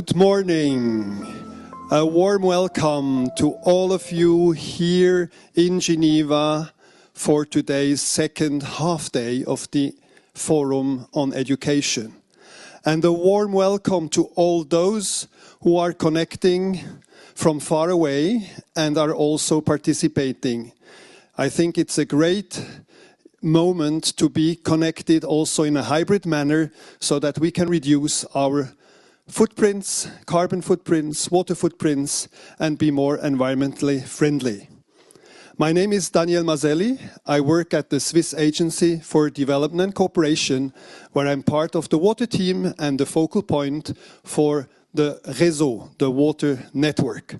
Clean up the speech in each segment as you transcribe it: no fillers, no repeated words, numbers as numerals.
Good morning. A warm welcome to all of you here in Geneva for today's second half day of the Forum on Education. And a warm welcome to all those who are connecting from far away and are also participating. I think it's a great moment to be connected also in a hybrid manner so that we can reduce our footprints, carbon footprints, water footprints, and be more environmentally friendly. My name is Daniel Maselli. I work at the Swiss Agency for Development and Cooperation, where I'm part of the water team and the focal point for the réseau, the water network.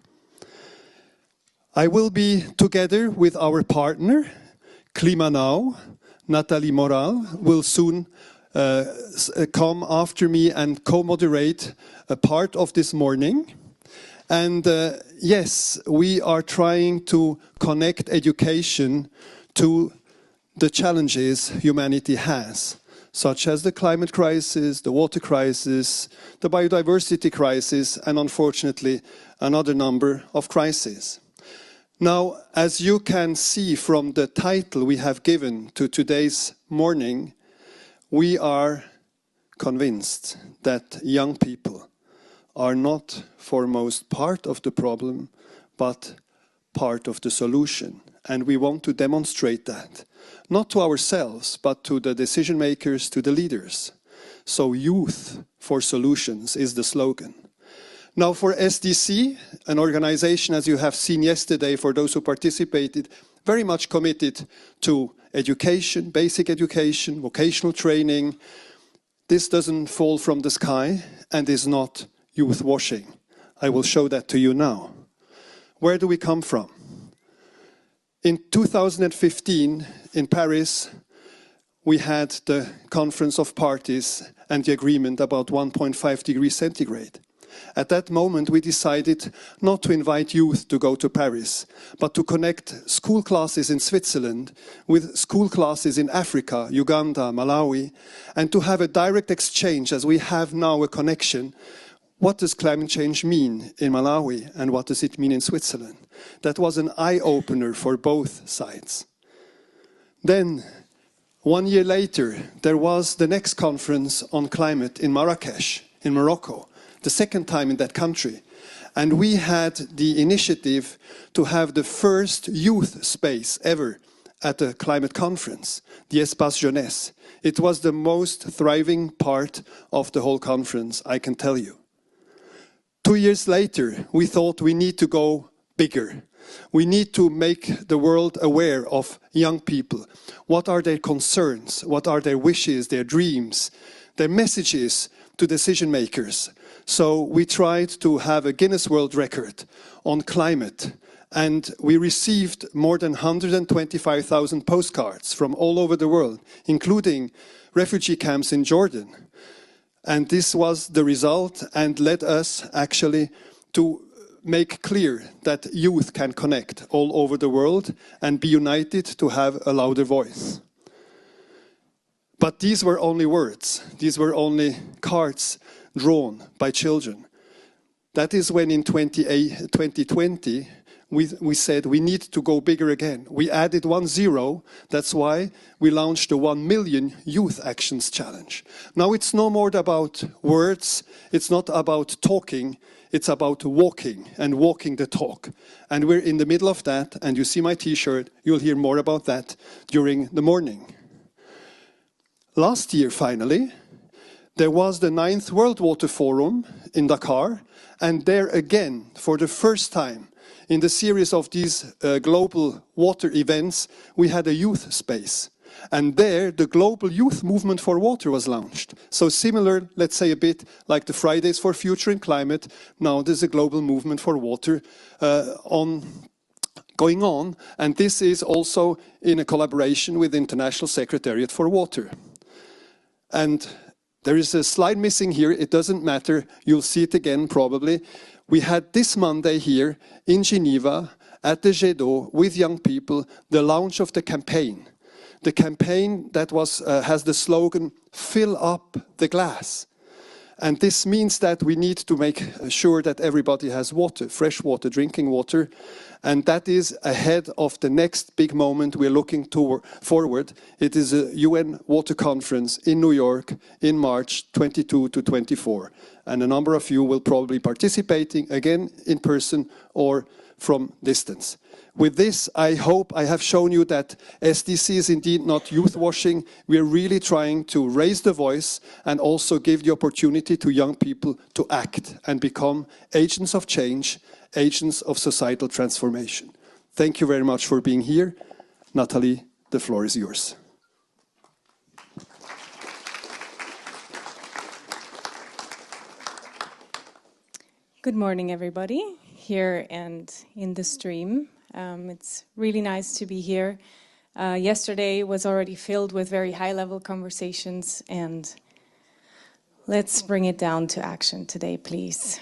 I will be together with our partner, Klima Now. Nathalie Moral will soon come after me and co-moderate a part of this morning. And yes, we are trying to connect education to the challenges humanity has, such as the climate crisis, the water crisis, the biodiversity crisis, and unfortunately, another number of crises. Now, as you can see from the title we have given to today's morning, we are convinced that young people are not foremost part of the problem, but part of the solution. And we want to demonstrate that, not to ourselves, but to the decision makers, to the leaders. So Youth4Solutions is the slogan. Now for SDC, an organization, as you have seen yesterday, for those who participated, very much committed to education, basic education, vocational training. This doesn't fall from the sky and is not youth washing. I will show that to you now. Where do we come from? In 2015, in Paris, we had the Conference of Parties and the agreement about 1.5 degrees centigrade. At that moment, we decided not to invite youth to go to Paris, but to connect school classes in Switzerland with school classes in Africa, Uganda, Malawi, and to have a direct exchange, as we have now a connection. What does climate change mean in Malawi, and what does it mean in Switzerland? That was an eye-opener for both sides. Then, 1 year later, there was the next conference on climate in Marrakesh, in Morocco. The second time in that country. And we had the initiative to have the first youth space ever at a climate conference, the Espace Jeunesse. It was the most thriving part of the whole conference, I can tell you. 2 years later, we thought we need to go bigger. We need to make the world aware of young people. What are their concerns? What are their wishes, their dreams, their messages to decision makers? So we tried to have a Guinness World Record on climate, and we received more than 125,000 postcards from all over the world, including refugee camps in Jordan. And this was the result and led us actually to make clear that youth can connect all over the world and be united to have a louder voice. But these were only words, these were only cards drawn by children. That is when in 2020 we said we need to go bigger again. We added 10, that's why we launched the 1 Million Youth Actions Challenge. Now it's no more about words, it's not about talking, it's about walking and walking the talk. And we're in the middle of that, and you see my t-shirt, you'll hear more about that during the morning. Last year, finally, there was the 9th World Water Forum in Dakar, and there again, for the first time in the series of these global water events, we had a youth space. And there, the global youth movement for water was launched. So similar, let's say a bit like the Fridays for Future and Climate, now there's a global movement for water going on, and this is also in a collaboration with the International Secretariat for Water. And there is a slide missing here, it doesn't matter, you'll see it again probably. We had this Monday here in Geneva at the Jet d'eau with young people the launch of the campaign. The campaign that has the slogan, "Fill up the glass." And this means that we need to make sure that everybody has water, fresh water, drinking water. And that is ahead of the next big moment we're looking forward. It is a UN Water Conference in New York in March 22 to 24. And a number of you will probably be participating again in person or from distance. With this, I hope I have shown you that SDC is indeed not youth washing. We are really trying to raise the voice and also give the opportunity to young people to act and become agents of change, agents of societal transformation. Thank you very much for being here. Nathalie, the floor is yours. Good morning, everybody, here and in the stream. It's really nice to be here. Yesterday was already filled with very high-level conversations, and let's bring it down to action today, please.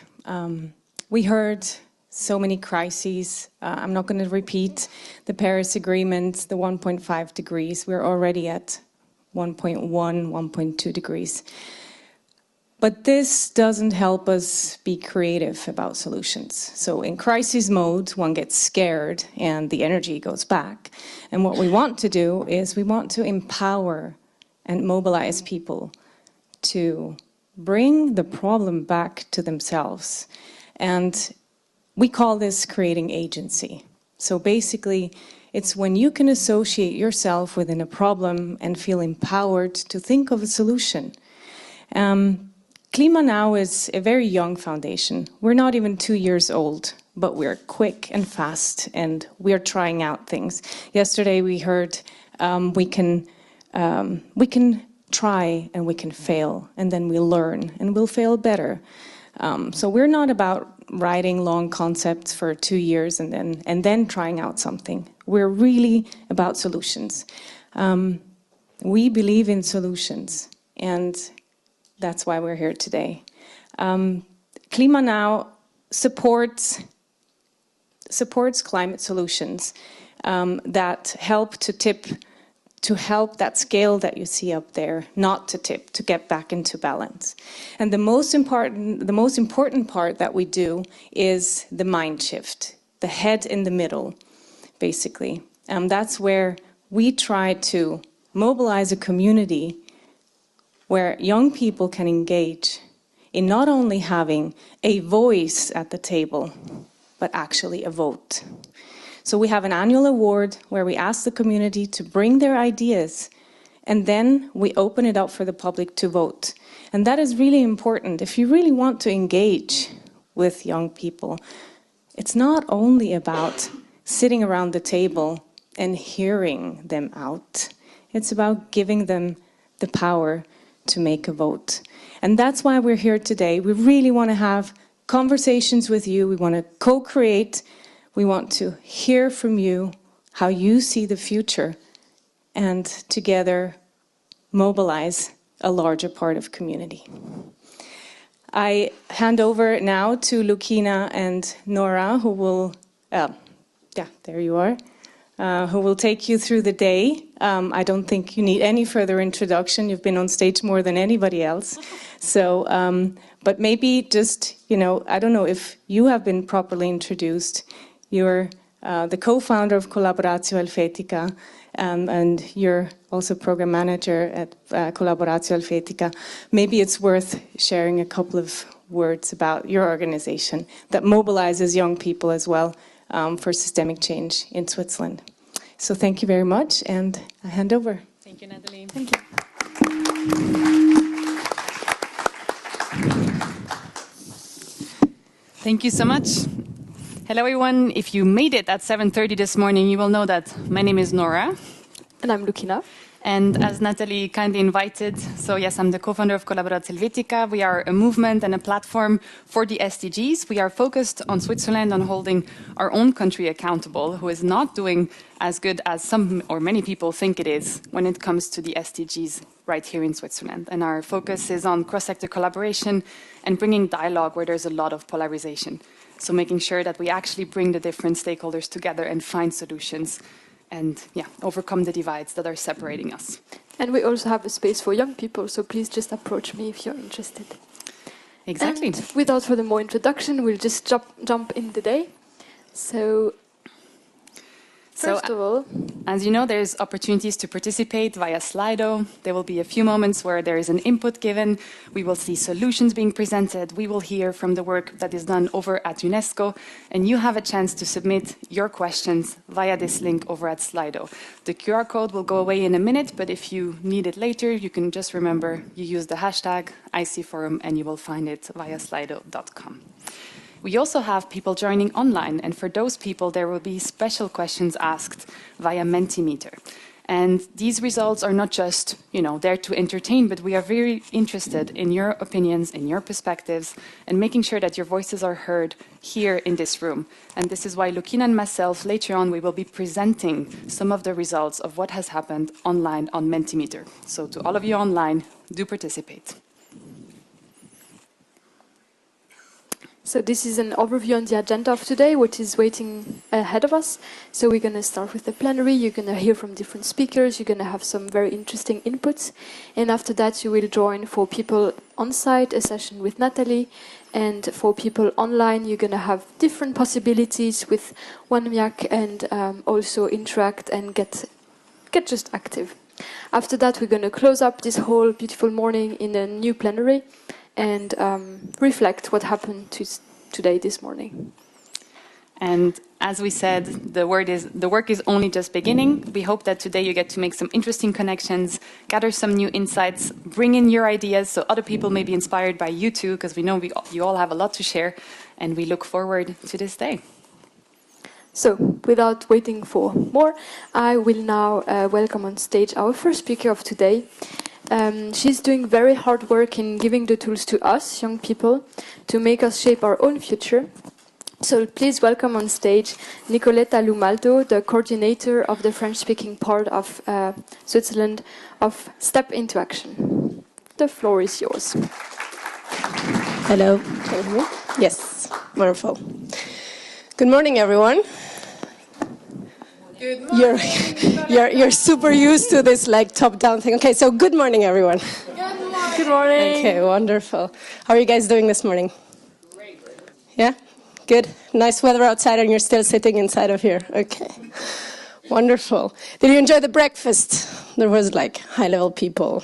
We heard so many crises. I'm not going to repeat the Paris Agreement, the 1.5 degrees. We're already at 1.1, 1.2 degrees. But this doesn't help us be creative about solutions. So in crisis mode, one gets scared and the energy goes back. And what we want to do is we want to empower and mobilize people to bring the problem back to themselves. And we call this creating agency. So basically, it's when you can associate yourself within a problem and feel empowered to think of a solution. Klima Now is a very young foundation. We're not even 2 years old, but we're quick and fast, and we're trying out things. Yesterday we heard we can try and we can fail, and then we'll learn, and we'll fail better. So we're not about writing long concepts for 2 years and then trying out something. We're really about solutions. We believe in solutions, and that's why we're here today. Klima Now supports climate solutions that help to help that scale that you see up there not to tip, to get back into balance. And the most important part that we do is the mind shift, the head in the middle, basically. That's where we try to mobilize a community where young people can engage in not only having a voice at the table, but actually a vote. So we have an annual award where we ask the community to bring their ideas, and then we open it up for the public to vote. And that is really important. If you really want to engage with young people, it's not only about sitting around the table and hearing them out. It's about giving them the power to make a vote. And that's why we're here today. We really want to have conversations with you. We want to co-create. We want to hear from you how you see the future, and together mobilize a larger part of community. I hand over now to Lucina and Nora, who will, there you are, who will take you through the day. I don't think you need any further introduction. You've been on stage more than anybody else. So, but maybe just, I don't know if you have been properly introduced. You're the co-founder of Collaboratio Helvetica, and you're also program manager at Collaboratio Helvetica. Maybe it's worth sharing a couple of words about your organization that mobilizes young people as well for systemic change in Switzerland. So thank you very much, and I hand over. Thank you, Nathalie. Thank you. Thank you so much. Hello, everyone. If you made it at 7:30 this morning, you will know that my name is Nora. And I'm Lucina. And as Nathalie kindly invited, so yes, I'm the co-founder of Collaboratio Helvetica. We are a movement and a platform for the SDGs. We are focused on Switzerland, on holding our own country accountable, who is not doing as good as some or many people think it is when it comes to the SDGs right here in Switzerland. And our focus is on cross-sector collaboration and bringing dialogue where there's a lot of polarization. So making sure that we actually bring the different stakeholders together and find solutions and overcome the divides that are separating us. And we also have a space for young people, so please just approach me if you're interested. Exactly. And without further more introduction, we'll just jump in the day. So, first of all, as you know, there's opportunities to participate via Slido. There will be a few moments where there is an input given. We will see solutions being presented. We will hear from the work that is done over at UNESCO. And you have a chance to submit your questions via this link over at Slido. The QR code will go away in a minute, but if you need it later, you can just remember you use the hashtag ICForum and you will find it via slido.com. We also have people joining online, and for those people, there will be special questions asked via Mentimeter. And these results are not just, there to entertain, but we are very interested in your opinions, in your perspectives, and making sure that your voices are heard here in this room. And this is why Lukina and myself, later on, we will be presenting some of the results of what has happened online on Mentimeter. So to all of you online, do participate. so this is an overview on the agenda of today, what is waiting ahead of us. So we're going to start with the plenary. You're going to hear from different speakers. You're going to have some very interesting inputs. And after that, you will join, for people on site, a session with Natalie. And for people online, you're going to have different possibilities with Wanmiak and also interact and get just active. After that, we're going to close up this whole beautiful morning in a new plenary and reflect what happened today, this morning. And as we said, the work is only just beginning. We hope that today you get to make some interesting connections, gather some new insights, bring in your ideas so other people may be inspired by you too, because we know you all have a lot to share, and we look forward to this day. So, without waiting for more, I will now welcome on stage our first speaker of today. She's doing very hard work in giving the tools to us, young people, to make us shape our own future. So please welcome on stage Nicoletta Lumaldo, the coordinator of the French-speaking part of Switzerland of Step Into Action. The floor is yours. Hello, can you hear me? Yes, wonderful. Good morning, everyone. Good morning. You're super used to this top-down thing. Okay, so good morning, everyone. Good morning. Okay, wonderful. How are you guys doing this morning? Great. Yeah? Good. Nice weather outside and you're still sitting inside of here. Okay. Wonderful. Did you enjoy the breakfast? There was high-level people,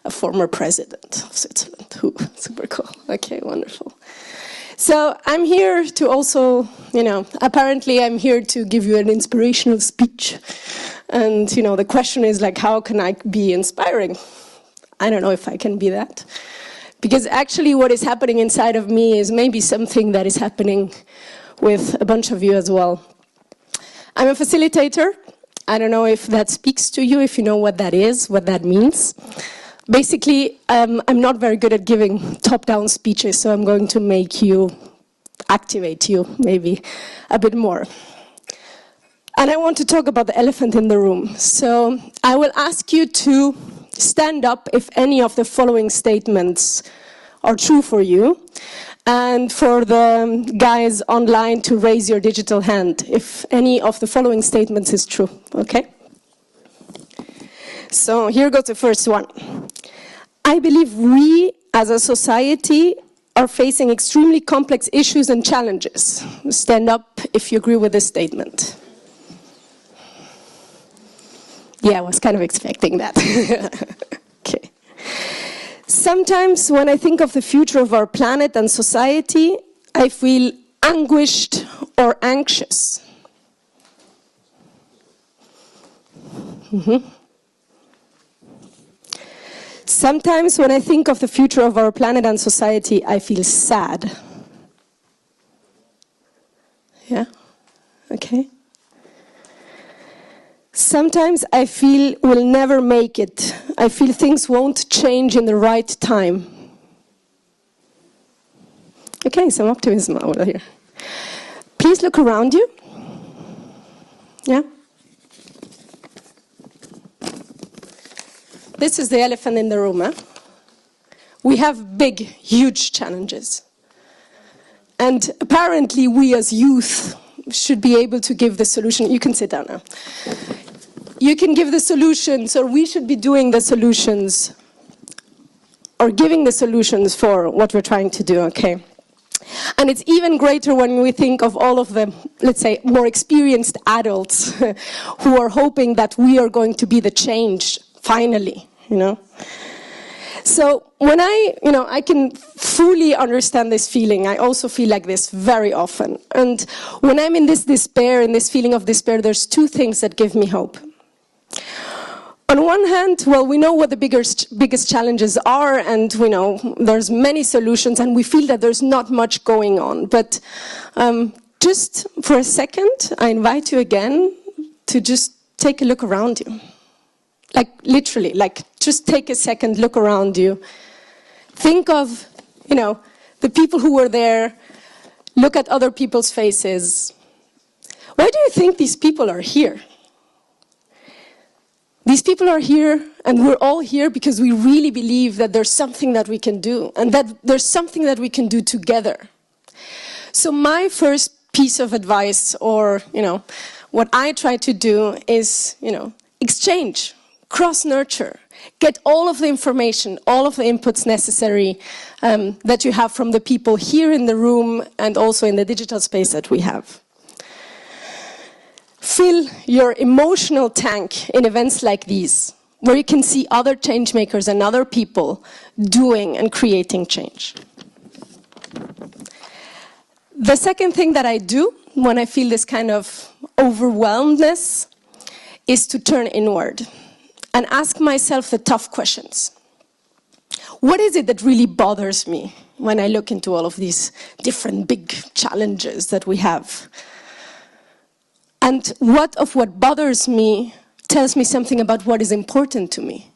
a former president of Switzerland. Ooh, super cool. Okay, wonderful. So I'm here to also, apparently I'm here to give you an inspirational speech. And, the question is how can I be inspiring? I don't know if I can be that. Because actually what is happening inside of me is maybe something that is happening with a bunch of you as well. I'm a facilitator. I don't know if that speaks to you, if you know what that is, what that means. Basically, I'm not very good at giving top-down speeches, so I'm going to activate you maybe a bit more. And I want to talk about the elephant in the room. So I will ask you to stand up if any of the following statements are true for you, and for the guys online to raise your digital hand if any of the following statements is true, okay? So here goes the first one. I believe we, as a society, are facing extremely complex issues and challenges. Stand up if you agree with this statement. Yeah, I was kind of expecting that. Okay. Sometimes when I think of the future of our planet and society, I feel anguished or anxious. Sometimes when I think of the future of our planet and society, I feel sad. Yeah? Okay. Sometimes I feel we'll never make it. I feel things won't change in the right time. Okay, some optimism over here. Please look around you. Yeah? This is the elephant in the room. We have big, huge challenges. And apparently we as youth should be able to give the solution. You can sit down now. You can give the solutions, or we should be doing the solutions or giving the solutions for what we're trying to do, okay? And it's even greater when we think of all of the, let's say, more experienced adults who are hoping that we are going to be the change, finally, you know? So when I can fully understand this feeling. I also feel like this very often. And when I'm in this despair, in this feeling of despair, there's two things that give me hope. On one hand, well, we know what the biggest challenges are, and we know there's many solutions, and we feel that there's not much going on. But just for a second, I invite you again to just take a look around you. Like, literally, like, just take a second, look around you. Think of, the people who were there. Look at other people's faces. Why do you think these people are here? These people are here, and we're all here because we really believe that there's something that we can do, and that there's something that we can do together. So my first piece of advice, or, what I try to do is, exchange, cross-nurture, get all of the information, all of the inputs necessary that you have from the people here in the room and also in the digital space that we have. Fill your emotional tank in events like these, where you can see other change makers and other people doing and creating change. The second thing that I do when I feel this kind of overwhelmedness is to turn inward and ask myself the tough questions. What is it that really bothers me when I look into all of these different big challenges that we have? And what bothers me tells me something about what is important to me.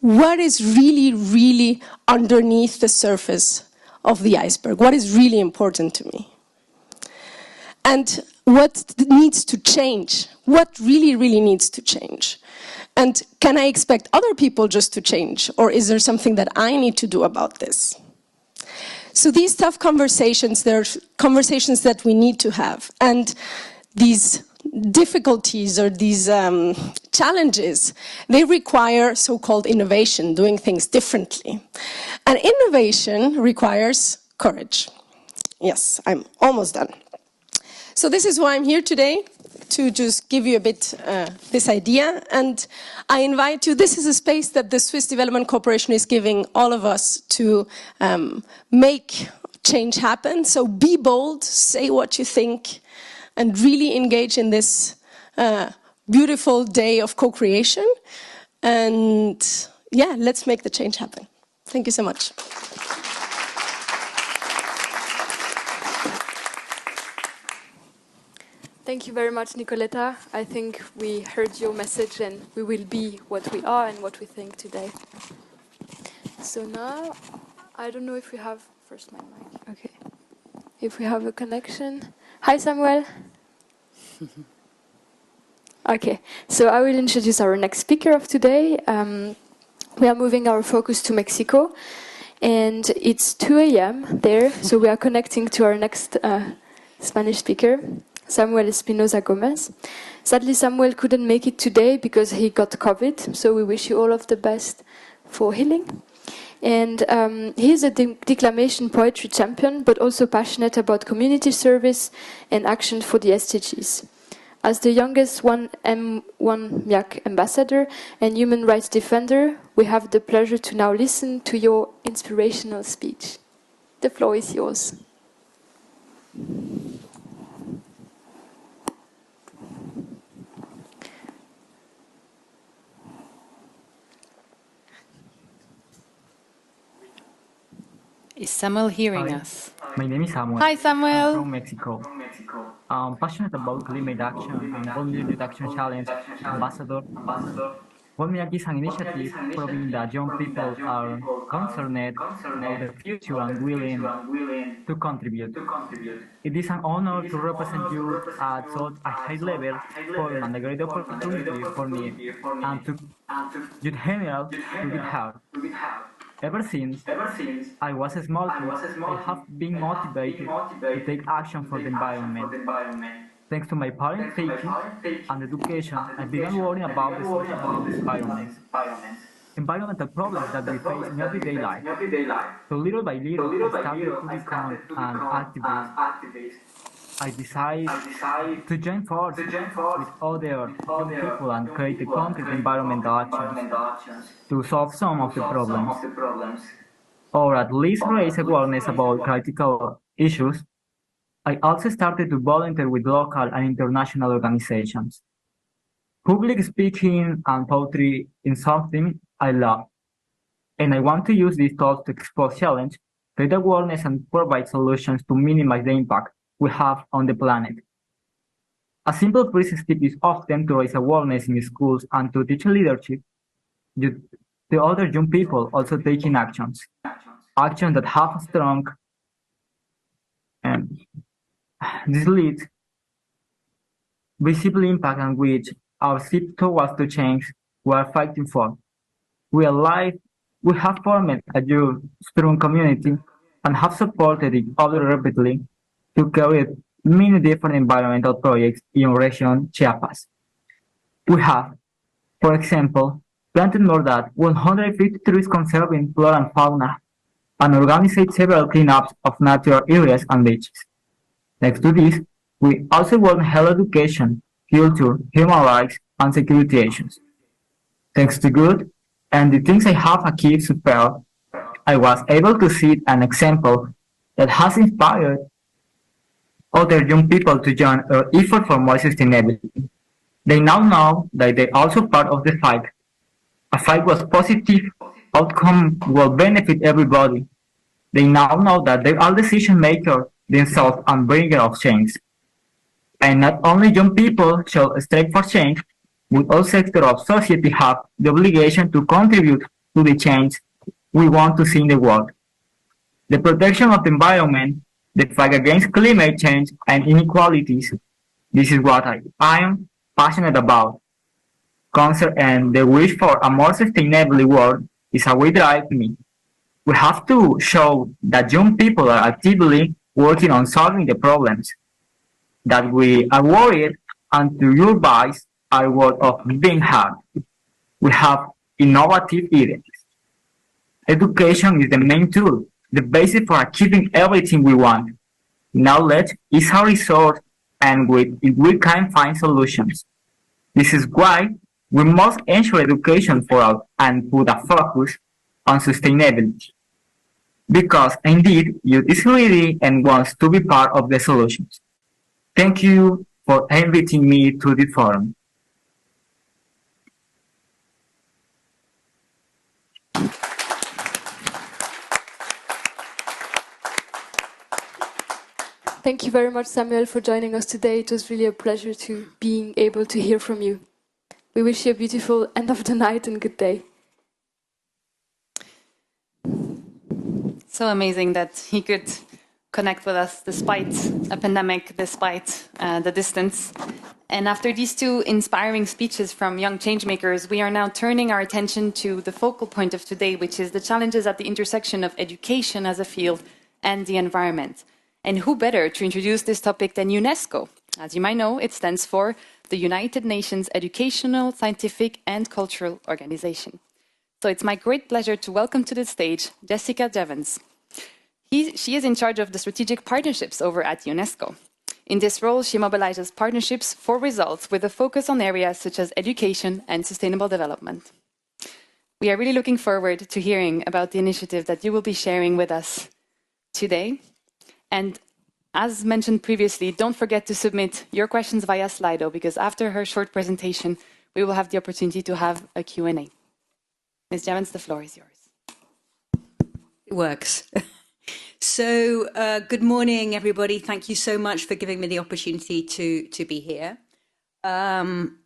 What is really, really underneath the surface of the iceberg? What is really important to me? And what needs to change? What really, really needs to change? And can I expect other people just to change? Or is there something that I need to do about this? So these tough conversations, they're conversations that we need to have. And these difficulties or these challenges, they require so-called innovation, doing things differently. And innovation requires courage. Yes, I'm almost done. So this is why I'm here today, to just give you a bit this idea. And I invite you, this is a space that the Swiss Development Corporation is giving all of us to make change happen. So be bold, say what you think, and really engage in this beautiful day of co-creation. And yeah, let's make the change happen. Thank you so much. Thank you very much, Nicoletta. I think we heard your message, and we will be what we are and what we think today. So now, I don't know if we have, first my mic, okay. If we have a connection. Hi, Samuel. Okay, so I will introduce our next speaker of today. We are moving our focus to Mexico, and it's 2 a.m. there, so we are connecting to our next Spanish speaker, Samuel Espinosa Gomez. Sadly, Samuel couldn't make it today because he got COVID, so we wish you all of the best for healing. And he's a declamation poetry champion, but also passionate about community service and action for the SDGs. As the youngest 1M1 MIAC ambassador and human rights defender, we have the pleasure to now listen to your inspirational speech. The floor is yours. Is Samuel hearing us? My name is Samuel. Hi, Samuel. I'm from Mexico. I'm passionate about climate action and World Youth Action Challenge ambassador. World MIAC is an initiative proving that young people are concerned about the future and willing to contribute. It is an honor to represent you at such a high level and a great opportunity for me and to youth general to be hard. Ever since I was small, I have been motivated to take action for the environment. Thanks to my parents' thinking and education, I began worrying about the social environment. environmental problems that we face in everyday life. So little by little, I started to become an activist. I decided to join forces with other young people and create a concrete environmental actions to solve some of the problems, or at least raise awareness about critical issues. I also started to volunteer with local and international organizations. Public speaking and poetry is something I love, and I want to use these tools to expose challenge, create awareness, and provide solutions to minimize the impact we have on the planet. A simple first step is often to raise awareness in schools and to teach leadership to other young people also taking actions that have a strong and this leads visible impact on which our step towards the change we are fighting for. We are alive, we have formed a youth strong community and have supported each other repeatedly to carry many different environmental projects in region Chiapas. We have, for example, planted more than 150 trees conserving flora and fauna and organized several cleanups of natural areas and beaches. Next to this, we also work on health education, culture, human rights, and security issues. Thanks to good and the things I have achieved so far, I was able to see an example that has inspired other young people to join our effort for more sustainability. They now know that they're also part of the fight. A fight with positive outcome will benefit everybody. They now know that they are decision makers themselves and bringer of change. And not only young people should strive for change, but all sectors of society have the obligation to contribute to the change we want to see in the world. The protection of the environment, the fight against climate change and inequalities, this is what I am passionate about. Concern and the wish for a more sustainable world is how we drive me. We have to show that young people are actively working on solving the problems, that we are worried and to your voice are worth of being heard. We have innovative ideas. Education is the main tool, the basis for achieving everything we want. Knowledge is our resource and with it we can find solutions. This is why we must ensure education for all and put a focus on sustainability. Because indeed, youth is ready and wants to be part of the solutions. Thank you for inviting me to the forum. Thank you very much, Samuel, for joining us today. It was really a pleasure to being able to hear from you. We wish you a beautiful end of the night and good day. So amazing that he could connect with us despite a pandemic, despite the distance. And after these two inspiring speeches from young changemakers, we are now turning our attention to the focal point of today, which is the challenges at the intersection of education as a field and the environment. And who better to introduce this topic than UNESCO? As you might know, it stands for the United Nations Educational, Scientific and Cultural Organization. So it's my great pleasure to welcome to the stage Jessica Jevons. She is in charge of the strategic partnerships over at UNESCO. In this role, she mobilizes partnerships for results with a focus on areas such as education and sustainable development. We are really looking forward to hearing about the initiative that you will be sharing with us today. And as mentioned previously, don't forget to submit your questions via Slido, because after her short presentation, we will have the opportunity to have a Q&A. Ms. Jevons, the floor is yours. It works. So, good morning, everybody. Thank you so much for giving me the opportunity to be here. I'm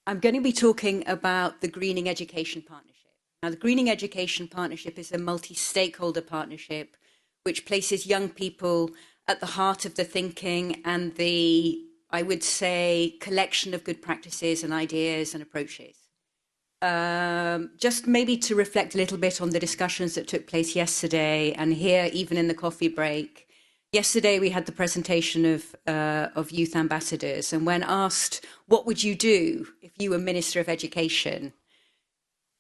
going to be talking about the Greening Education Partnership. Now, the Greening Education Partnership is a multi-stakeholder partnership which places young people at the heart of the thinking and the, I would say, collection of good practices and ideas and approaches. Just maybe to reflect a little bit on the discussions that took place yesterday and here, even in the coffee break. Yesterday, we had the presentation of youth ambassadors, and when asked, what would you do if you were Minister of Education?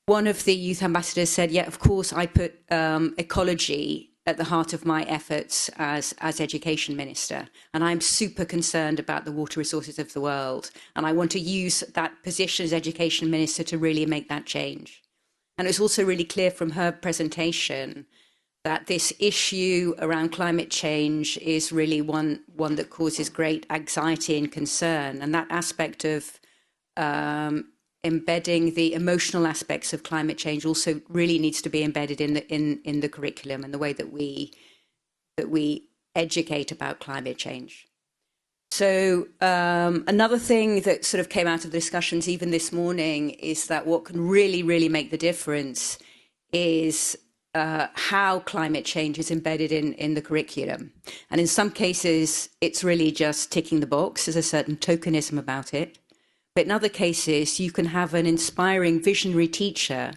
one of the youth ambassadors said, yeah, of course, I put ecology at the heart of my efforts as education minister. And I'm super concerned about the water resources of the world. And I want to use that position as education minister to really make that change. And it's also really clear from her presentation that this issue around climate change is really one that causes great anxiety and concern. And that aspect of embedding the emotional aspects of climate change also really needs to be embedded in the curriculum and the way that we educate about climate change. So another thing that sort of came out of the discussions even this morning is that what can really make the difference is how climate change is embedded in the curriculum. And in some cases, it's really just ticking the box. There's a certain tokenism about it. But in other cases, you can have an inspiring visionary teacher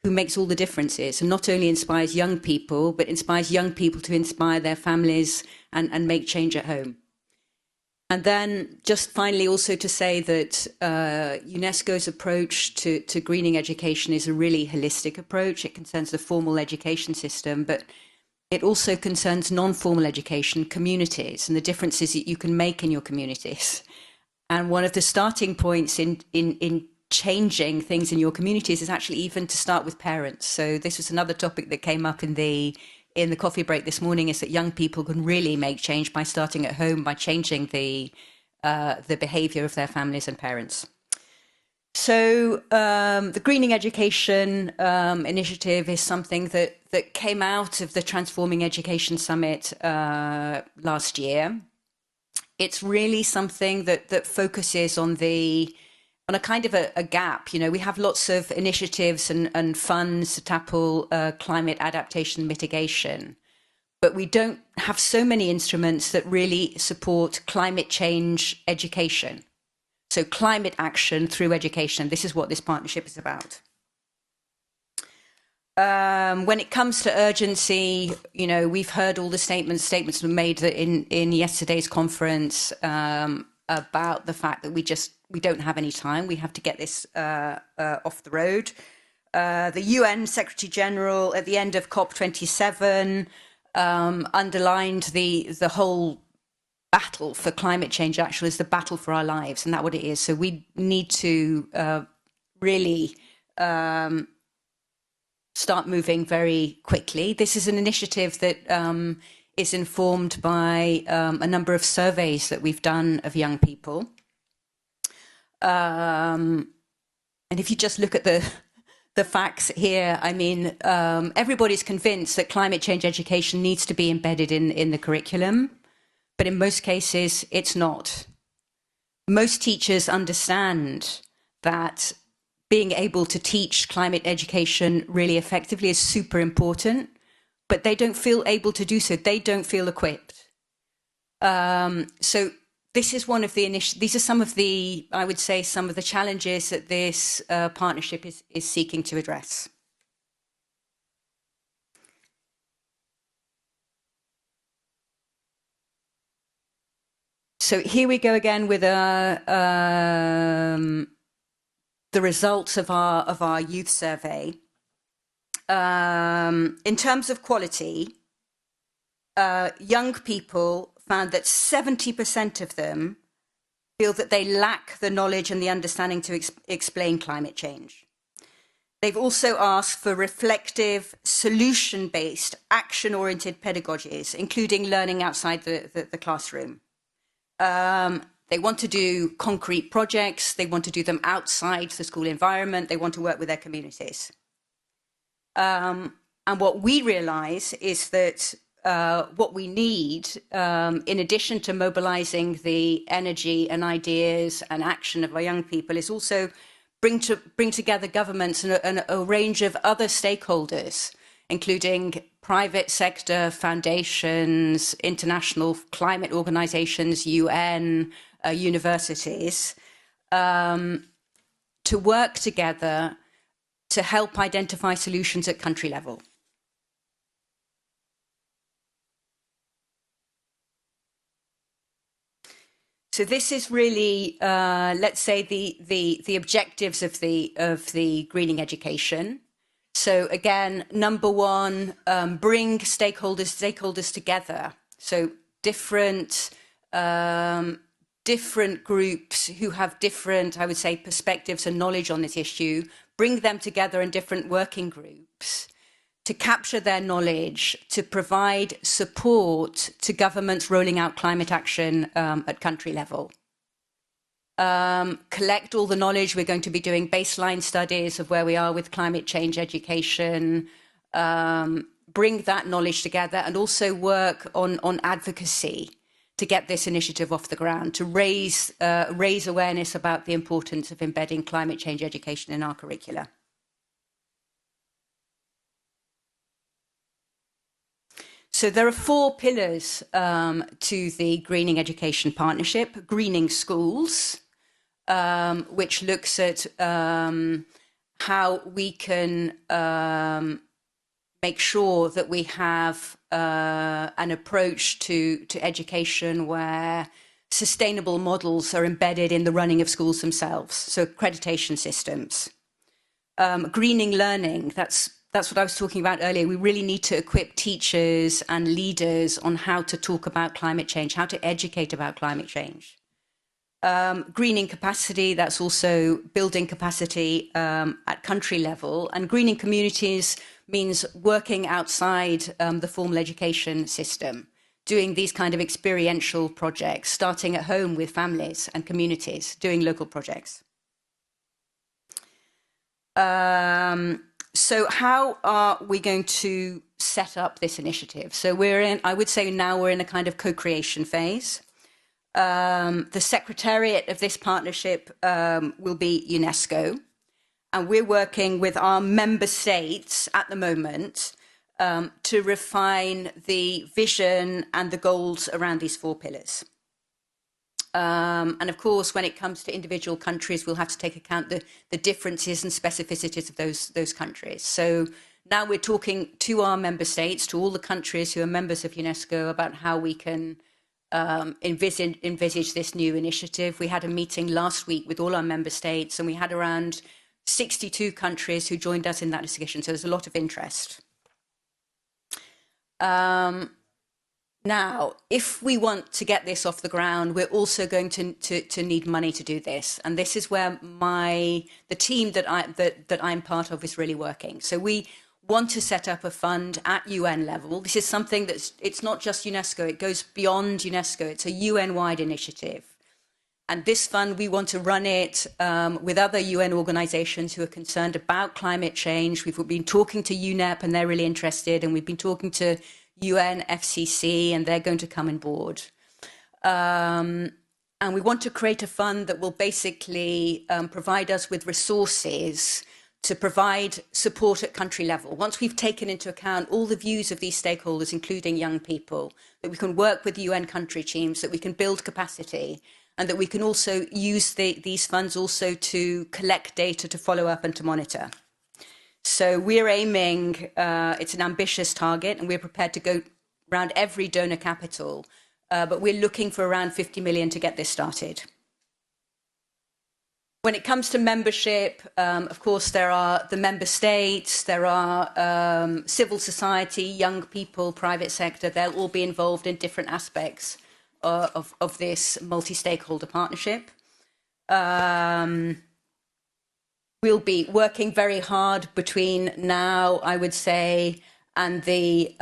who makes all the differences and not only inspires young people, but inspires young people to inspire their families and make change at home. And then just finally also to say that UNESCO's approach to greening education is a really holistic approach. It concerns the formal education system, but it also concerns non-formal education communities and the differences that you can make in your communities. And one of the starting points in changing things in your communities is actually even to start with parents. So this was another topic that came up in the coffee break this morning, is that young people can really make change by starting at home, by changing the behavior of their families and parents. So the Greening Education initiative is something that came out of the Transforming Education Summit last year. It's really something that focuses on a kind of a gap. You know, we have lots of initiatives and funds to tackle climate adaptation mitigation, but we don't have so many instruments that really support climate change education. So climate action through education, this is what this partnership is about. When it comes to urgency, you know, we've heard all the statements were made in yesterday's conference about the fact that we don't have any time. We have to get this off the road. The UN Secretary General at the end of COP27 underlined the whole battle for climate change actually is the battle for our lives, and that's what it is. So we need to really start moving very quickly. This is an initiative that is informed by a number of surveys that we've done of young people. And if you just look at the facts here, I mean, everybody's convinced that climate change education needs to be embedded in the curriculum, but in most cases, it's not. Most teachers understand that being able to teach climate education really effectively is super important, but they don't feel able to do so. They don't feel equipped. So this is one of the these are some of the, I would say, some of the challenges that this partnership is seeking to address. So here we go again with the results of our youth survey. In terms of quality, young people found that 70% of them feel that they lack the knowledge and the understanding to explain climate change. They've also asked for reflective, solution-based, action-oriented pedagogies, including learning outside the classroom. They want to do concrete projects. They want to do them outside the school environment. They want to work with their communities. And what we realize is that what we need, in addition to mobilizing the energy and ideas and action of our young people, is also bring together governments and a range of other stakeholders, including private sector, foundations, international climate organizations, UN, universities, to work together to help identify solutions at country level. So this is really, let's say, the objectives of the greening education. So again, number one, bring stakeholders together. So different groups who have different, I would say, perspectives and knowledge on this issue, bring them together in different working groups to capture their knowledge, to provide support to governments rolling out climate action at country level. Collect all the knowledge. We're going to be doing baseline studies of where we are with climate change education, bring that knowledge together, and also work on advocacy to get this initiative off the ground, to raise awareness about the importance of embedding climate change education in our curricula. So there are 4 pillars to the Greening Education Partnership. Greening schools, which looks at how we can make sure that we have an approach to education where sustainable models are embedded in the running of schools themselves, so accreditation systems. Greening learning, that's what I was talking about earlier. We really need to equip teachers and leaders on how to talk about climate change, how to educate about climate change. Greening capacity, that's also building capacity at country level. And greening communities means working outside the formal education system, doing these kind of experiential projects, starting at home with families and communities, doing local projects. So how are we going to set up this initiative? So I would say now we're in a kind of co-creation phase. The secretariat of this partnership will be UNESCO, and we're working with our member states at the moment to refine the vision and the goals around these 4 pillars. And of course, when it comes to individual countries, we'll have to take account the differences and specificities of those countries. So now we're talking to our member states, to all the countries who are members of UNESCO, about how we can envisage this new initiative. We had a meeting last week with all our member states, and we had around 62 countries who joined us in that discussion. So there's a lot of interest. Now, if we want to get this off the ground, we're also going to need money to do this, and this is where the team that I'm part of is really working. So we want to set up a fund at UN level. This is something it's not just UNESCO; it goes beyond UNESCO. It's a UN-wide initiative, and this fund we want to run it with other UN organisations who are concerned about climate change. We've been talking to UNEP, and they're really interested, and we've been talking to UNFCCC, and they're going to come on board. And we want to create a fund that will basically provide us with resources to provide support at country level. Once we've taken into account all the views of these stakeholders, including young people, that we can work with UN country teams, that we can build capacity, and that we can also use these funds also to collect data, to follow up and to monitor. So we're aiming, it's an ambitious target, and we're prepared to go around every donor capital, but we're looking for around 50 million to get this started. When it comes to membership, of course, there are the member states, there are civil society, young people, private sector. They'll all be involved in different aspects of this multi-stakeholder partnership. We'll be working very hard between now, I would say, and the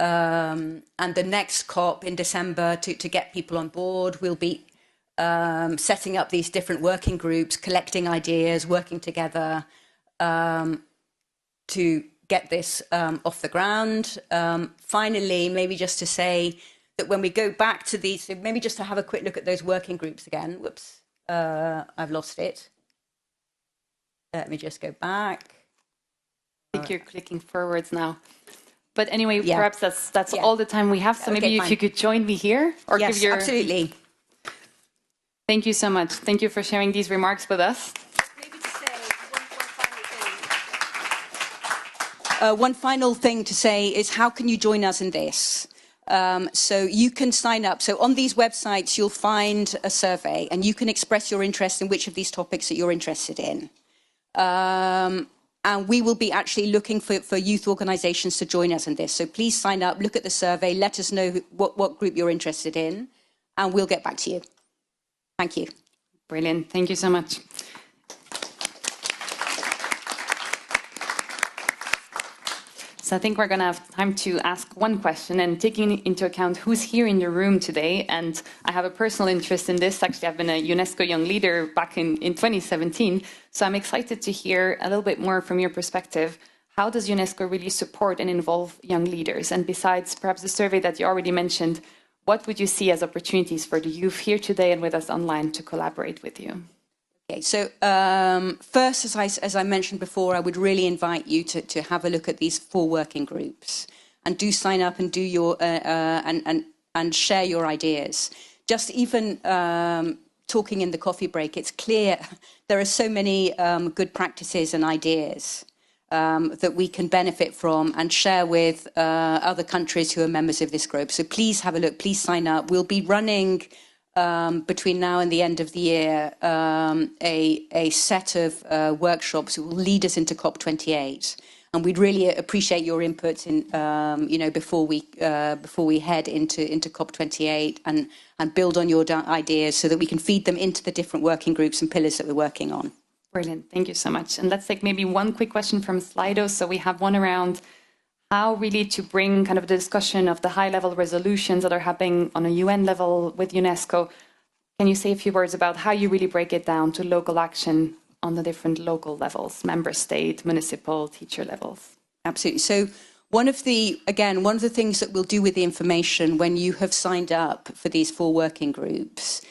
next COP in December to get people on board. We'll be setting up these different working groups, collecting ideas, working together to get this off the ground. Finally, maybe just to say that when we go back to these, so maybe just to have a quick look at those working groups again. Whoops, I've lost it. Let me just go back. I think you're clicking forwards now. But anyway, Yeah. perhaps that's all the time we have. So maybe if you could join me here or Yes, give your... absolutely. Thank you so much. Thank you for sharing these remarks with us. Maybe to say one final thing to say is, how can you join us in this? So you can sign up. So on these websites, you'll find a survey and you can express your interest in which of these topics that you're interested in. And we will be actually looking for youth organisations to join us in this. So please sign up, look at the survey, let us know what group you're interested in, and we'll get back to you. Thank you. Brilliant. Thank you so much. So I think we're going to have time to ask one question, and taking into account who's here in the room today, and I have a personal interest in this. Actually, I've been a UNESCO Young Leader back in 2017, so I'm excited to hear a little bit more from your perspective. How does UNESCO really support and involve young leaders? And besides perhaps the survey that you already mentioned, what would you see as opportunities for the youth here today and with us online to collaborate with you? Okay, so first, as I mentioned before, I would really invite you to have a look at these 4 working groups, and do sign up and do your and share your ideas. Just even talking in the coffee break, it's clear there are so many good practices and ideas that we can benefit from and share with other countries who are members of this group. So please have a look, please sign up. We'll be running between now and the end of the year a set of workshops that will lead us into COP28. And we'd really appreciate your input in, before we head into COP28 and build on your ideas so that we can feed them into the different working groups and pillars that we're working on. Brilliant. Thank you so much. And let's take maybe one quick question from Slido. So we have one around how really to bring kind of the discussion of the high-level resolutions that are happening on a UN level with UNESCO. Can you say a few words about how you really break it down to local action on the different local levels, member state, municipal, teacher levels? Absolutely. So one of the things that we'll do with the information when you have signed up for these 4 working groups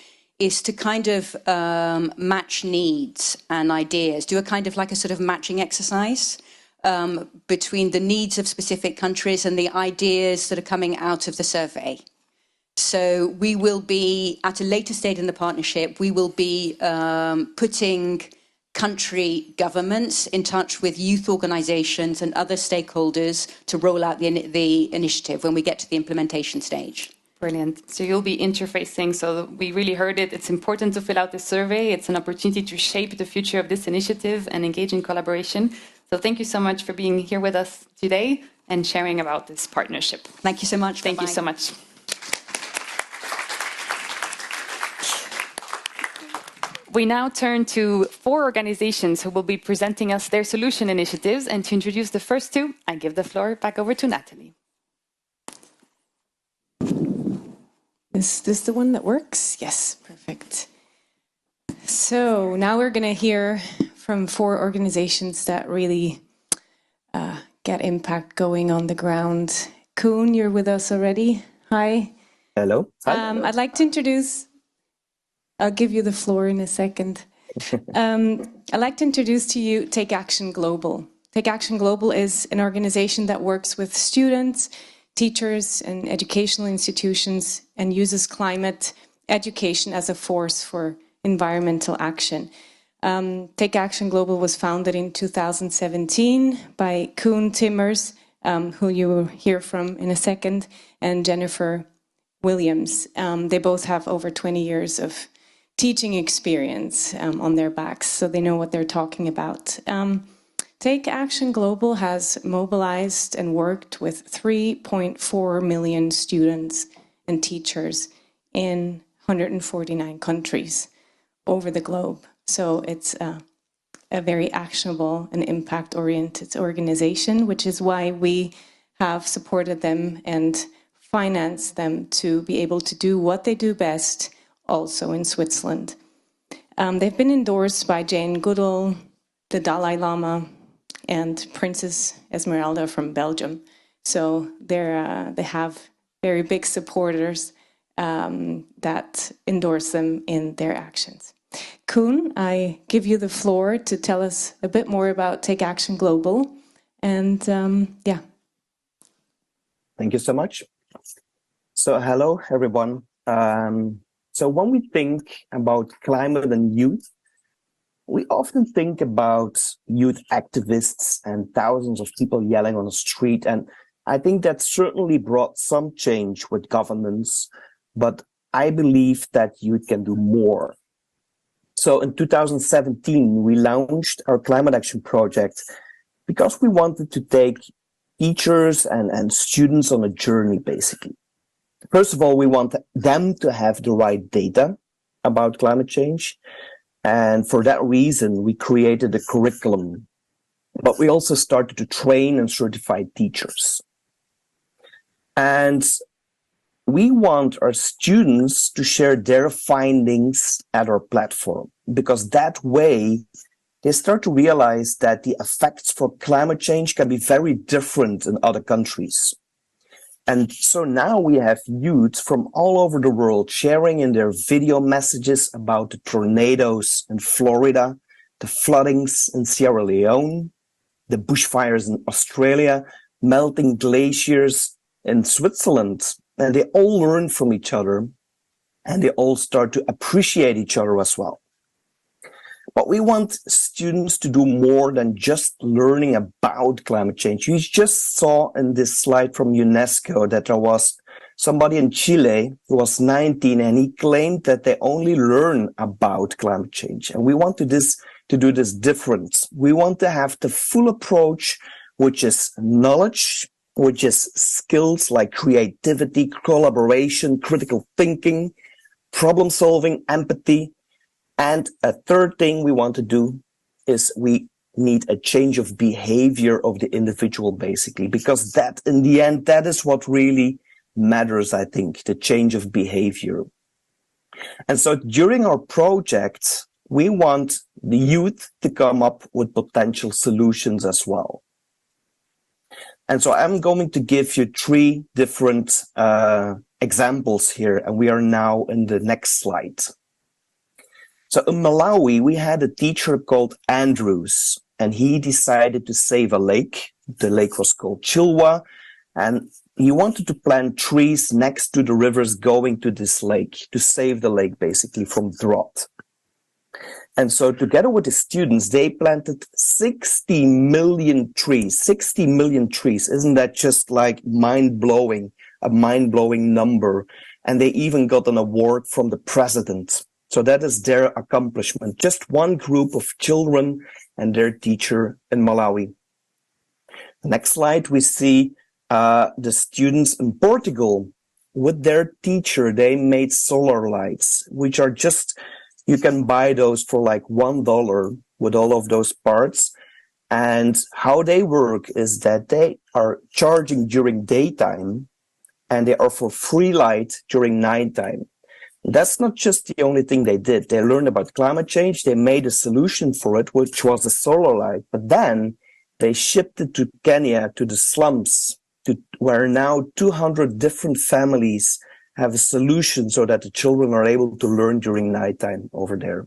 is to kind of match needs and ideas, do a kind of like a sort of matching exercise between the needs of specific countries and the ideas that are coming out of the survey. So we will be, at a later stage in the partnership, we will be putting country governments in touch with youth organisations and other stakeholders to roll out the initiative when we get to the implementation stage. Brilliant. So you'll be interfacing. So we really heard it. It's important to fill out the survey. It's an opportunity to shape the future of this initiative and engage in collaboration. So thank you so much for being here with us today and sharing about this partnership. Thank you so much. Thank you so much. We now turn to 4 organizations who will be presenting us their solution initiatives. And to introduce the first 2, I give the floor back over to Natalie. Is this the one that works? Yes, perfect. So now we're going to hear from 4 organizations that really get impact going on the ground. Koen, you're with us already. Hi. Hello. Hi. I'd like to introduce, I'll give you the floor in a second. I'd like to introduce to you Take Action Global. Take Action Global is an organization that works with students, teachers and educational institutions and uses climate education as a force for environmental action. Take Action Global was founded in 2017 by Koen Timmers, who you will hear from in a second, and Jennifer Williams. They both have over 20 years of teaching experience on their backs, so they know what they're talking about. Take Action Global has mobilized and worked with 3.4 million students and teachers in 149 countries over the globe. So it's a very actionable and impact-oriented organization, which is why we have supported them and financed them to be able to do what they do best also in Switzerland. They've been endorsed by Jane Goodall, the Dalai Lama, and Princess Esmeralda from Belgium. So they have very big supporters that endorse them in their actions. Koen, I give you the floor to tell us a bit more about Take Action Global. And yeah. Thank you so much. So hello, everyone. So when we think about climate and youth, we often think about youth activists and thousands of people yelling on the street. And I think that certainly brought some change with governance, but I believe that youth can do more. So in 2017, we launched our climate action project because we wanted to take teachers and students on a journey, basically. First of all, we want them to have the right data about climate change. And for that reason, we created a curriculum. But we also started to train and certify teachers. And we want our students to share their findings at our platform, because that way they start to realize that the effects for climate change can be very different in other countries. And so now we have youth from all over the world sharing in their video messages about the tornadoes in Florida, the floodings in Sierra Leone, the bushfires in Australia, melting glaciers in Switzerland. And they all learn from each other, and they all start to appreciate each other as well. But we want students to do more than just learning about climate change. You just saw in this slide from UNESCO that there was somebody in Chile who was 19, and he claimed that they only learn about climate change. And we want to do this different. We want to have the full approach, which is knowledge, which is skills like creativity, collaboration, critical thinking, problem solving, empathy. And a third thing we want to do is we need a change of behavior of the individual, basically, because that, in the end, that is what really matters, I think, the change of behavior. And so during our project, we want the youth to come up with potential solutions as well. And so I'm going to give you 3 different examples here, and we are now in the next slide. So in Malawi, we had a teacher called Andrews, and he decided to save a lake. The lake was called Chilwa, and he wanted to plant trees next to the rivers going to this lake to save the lake, basically, from drought. And so together with the students, they planted 60 million trees. 60 million trees. Isn't that just like mind-blowing, a mind-blowing number? And they even got an award from the president. So that is their accomplishment. Just one group of children and their teacher in Malawi. Next slide, we see the students in Portugal. With their teacher, they made solar lights, which are just, you can buy those for like $1 with all of those parts. And how they work is that they are charging during daytime and they are for free light during nighttime. That's not just the only thing they did. They learned about climate change. They made a solution for it, which was the solar light. But then they shipped it to Kenya, to the slums, where now 200 different families have a solution so that the children are able to learn during nighttime over there.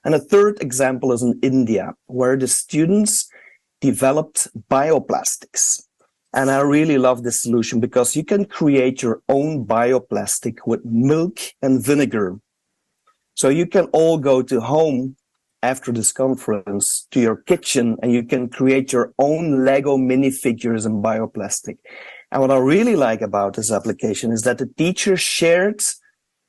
And a third example is in India, where the students developed bioplastics. And I really love this solution because you can create your own bioplastic with milk and vinegar. So you can all go to home after this conference to your kitchen and you can create your own Lego minifigures in bioplastic. And what I really like about this application is that the teacher shared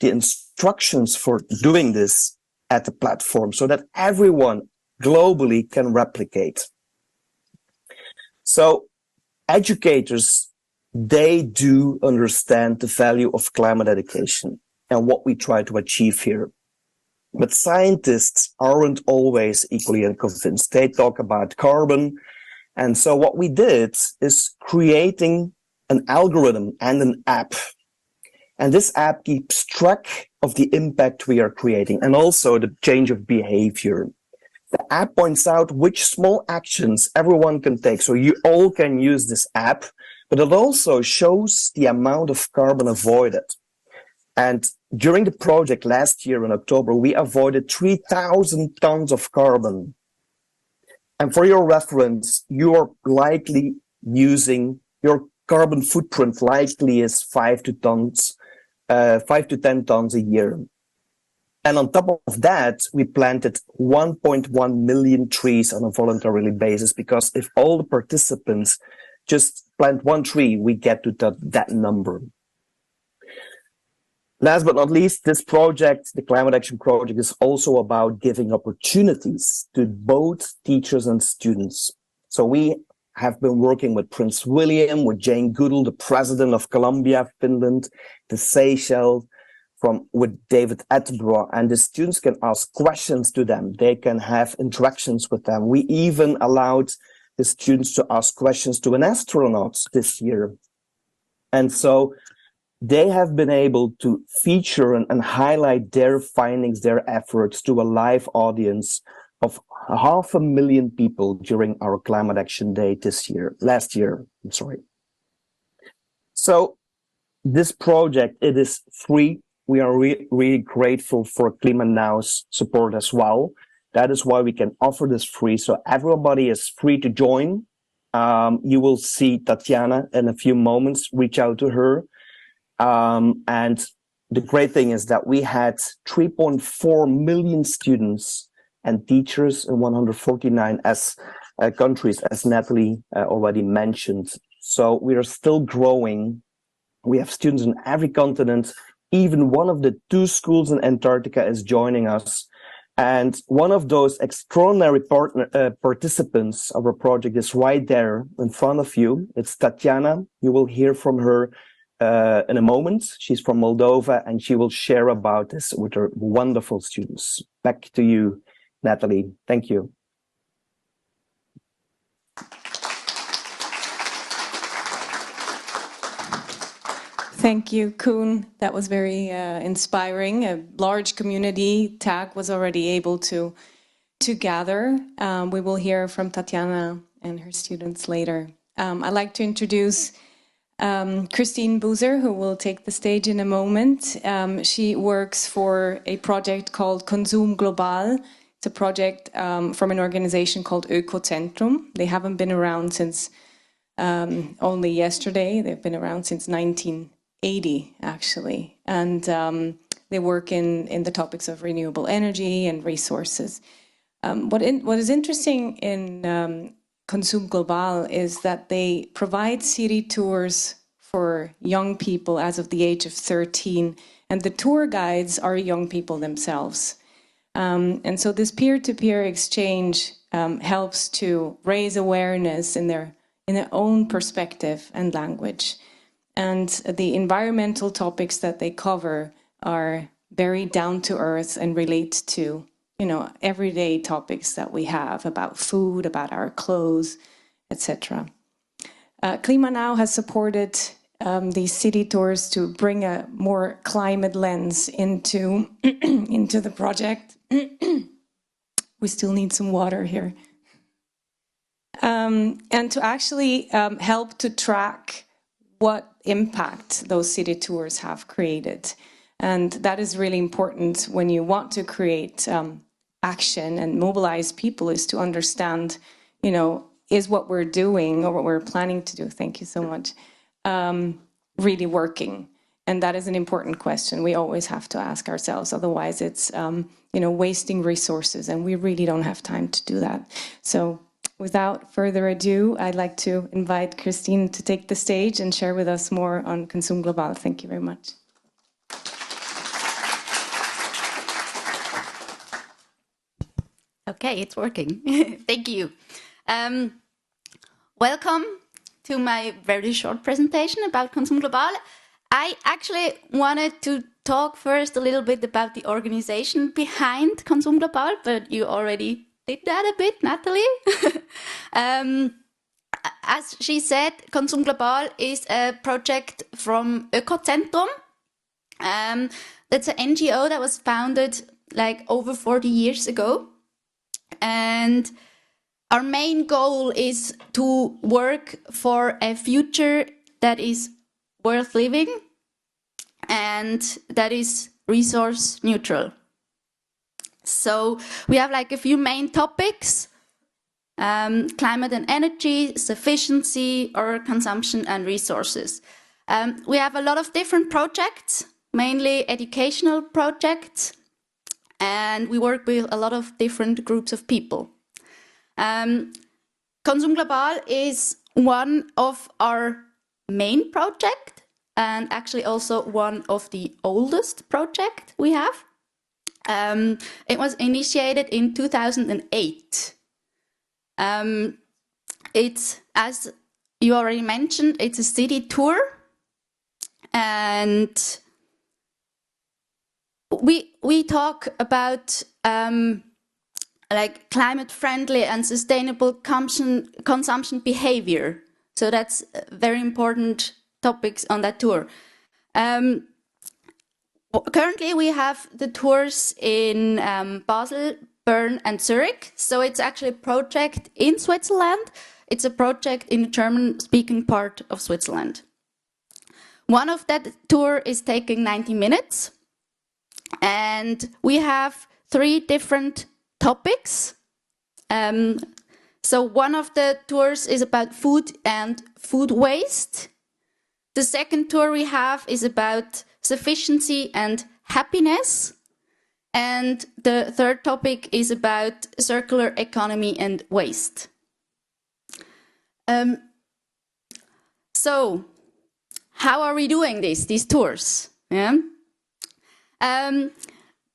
the instructions for doing this at the platform so that everyone globally can replicate. So educators, they do understand the value of climate education and what we try to achieve here. But scientists aren't always equally convinced. They talk about carbon. And so what we did is creating an algorithm and an app. And this app keeps track of the impact we are creating and also the change of behavior. The app points out which small actions everyone can take. So you all can use this app, but it also shows the amount of carbon avoided. And during the project last year in October, we avoided 3,000 tons of carbon. And for your reference, you're likely using your carbon footprint likely is 5 to 10 tons a year. And on top of that, we planted 1.1 million trees on a voluntary basis, because if all the participants just plant one tree, we get to that number. Last but not least, this project, the Climate Action Project, is also about giving opportunities to both teachers and students. So we have been working with Prince William, with Jane Goodall, the president of Colombia, Finland, the Seychelles, with David Attenborough, and the students can ask questions to them. They can have interactions with them. We even allowed the students to ask questions to an astronaut this year. And so they have been able to feature and highlight their findings, their efforts to a live audience of 500,000 people during our Climate Action Day last year. I'm sorry. So this project, it is free. We are really grateful for Climate Now's support as well. That is why we can offer this free. So everybody is free to join. You will see Tatiana in a few moments. Reach out to her. And the great thing is that we had 3.4 million students and teachers in 149 countries, as Natalie already mentioned. So we are still growing. We have students in every continent. Even one of the 2 schools in Antarctica is joining us. And one of those extraordinary participants of our project is right there in front of you. It's Tatiana. You will hear from her in a moment. She's from Moldova, and she will share about this with her wonderful students. Back to you, Natalie. Thank you. Thank you, Koen. That was very inspiring. A large community TAG was already able to gather. We will hear from Tatiana and her students later. I'd like to introduce Christine Boozer, who will take the stage in a moment. She works for a project called Konsum Global. It's a project from an organization called Ökocentrum. They haven't been around since only yesterday. They've been around since 1980, actually. And they work in the topics of renewable energy and resources. What is interesting in Konsum Global is that they provide city tours for young people as of the age of 13, and the tour guides are young people themselves. And so this peer-to-peer exchange helps to raise awareness in their own perspective and language. And the environmental topics that they cover are very down to earth and relate to everyday topics that we have about food, about our clothes, etc. Klima Now has supported these city tours to bring a more climate lens into the project. We still need some water here. And to actually help to track what impact those city tours have created. And that is really important when you want to create action and mobilize people, is to understand, is what we're doing or what we're planning to do, thank you so much, really working? And that is an important question we always have to ask ourselves. Otherwise it's, wasting resources, and we really don't have time to do that. So without further ado, I'd like to invite Christine to take the stage and share with us more on Konsum Global. Thank you very much. Okay, it's working. Thank you. Welcome to my very short presentation about Konsum Global. I actually wanted to talk first a little bit about the organization behind Konsum Global, but you already did that a bit, Natalie. As she said, Konsum Global is a project from Ökocentrum. That's an NGO that was founded like over 40 years ago. And our main goal is to work for a future that is worth living and that is resource neutral. So we have like a few main topics: climate and energy, sufficiency, or consumption and resources. We have a lot of different projects, mainly educational projects, and we work with a lot of different groups of people. Konsum Global is one of our main project and actually also one of the oldest project we have. It was initiated in 2008. It's, as you already mentioned, it's a city tour, and we talk about like climate-friendly and sustainable consumption behavior. So that's very important topics on that tour. Currently, we have the tours in Basel, Bern, and Zurich. So it's actually a project in Switzerland. It's a project in the German-speaking part of Switzerland. One of that tour is taking 90 minutes. And we have 3 different topics. So one of the tours is about food and food waste. The second tour we have is about sufficiency and happiness. And the third topic is about circular economy and waste. So, how are we doing these tours? Yeah?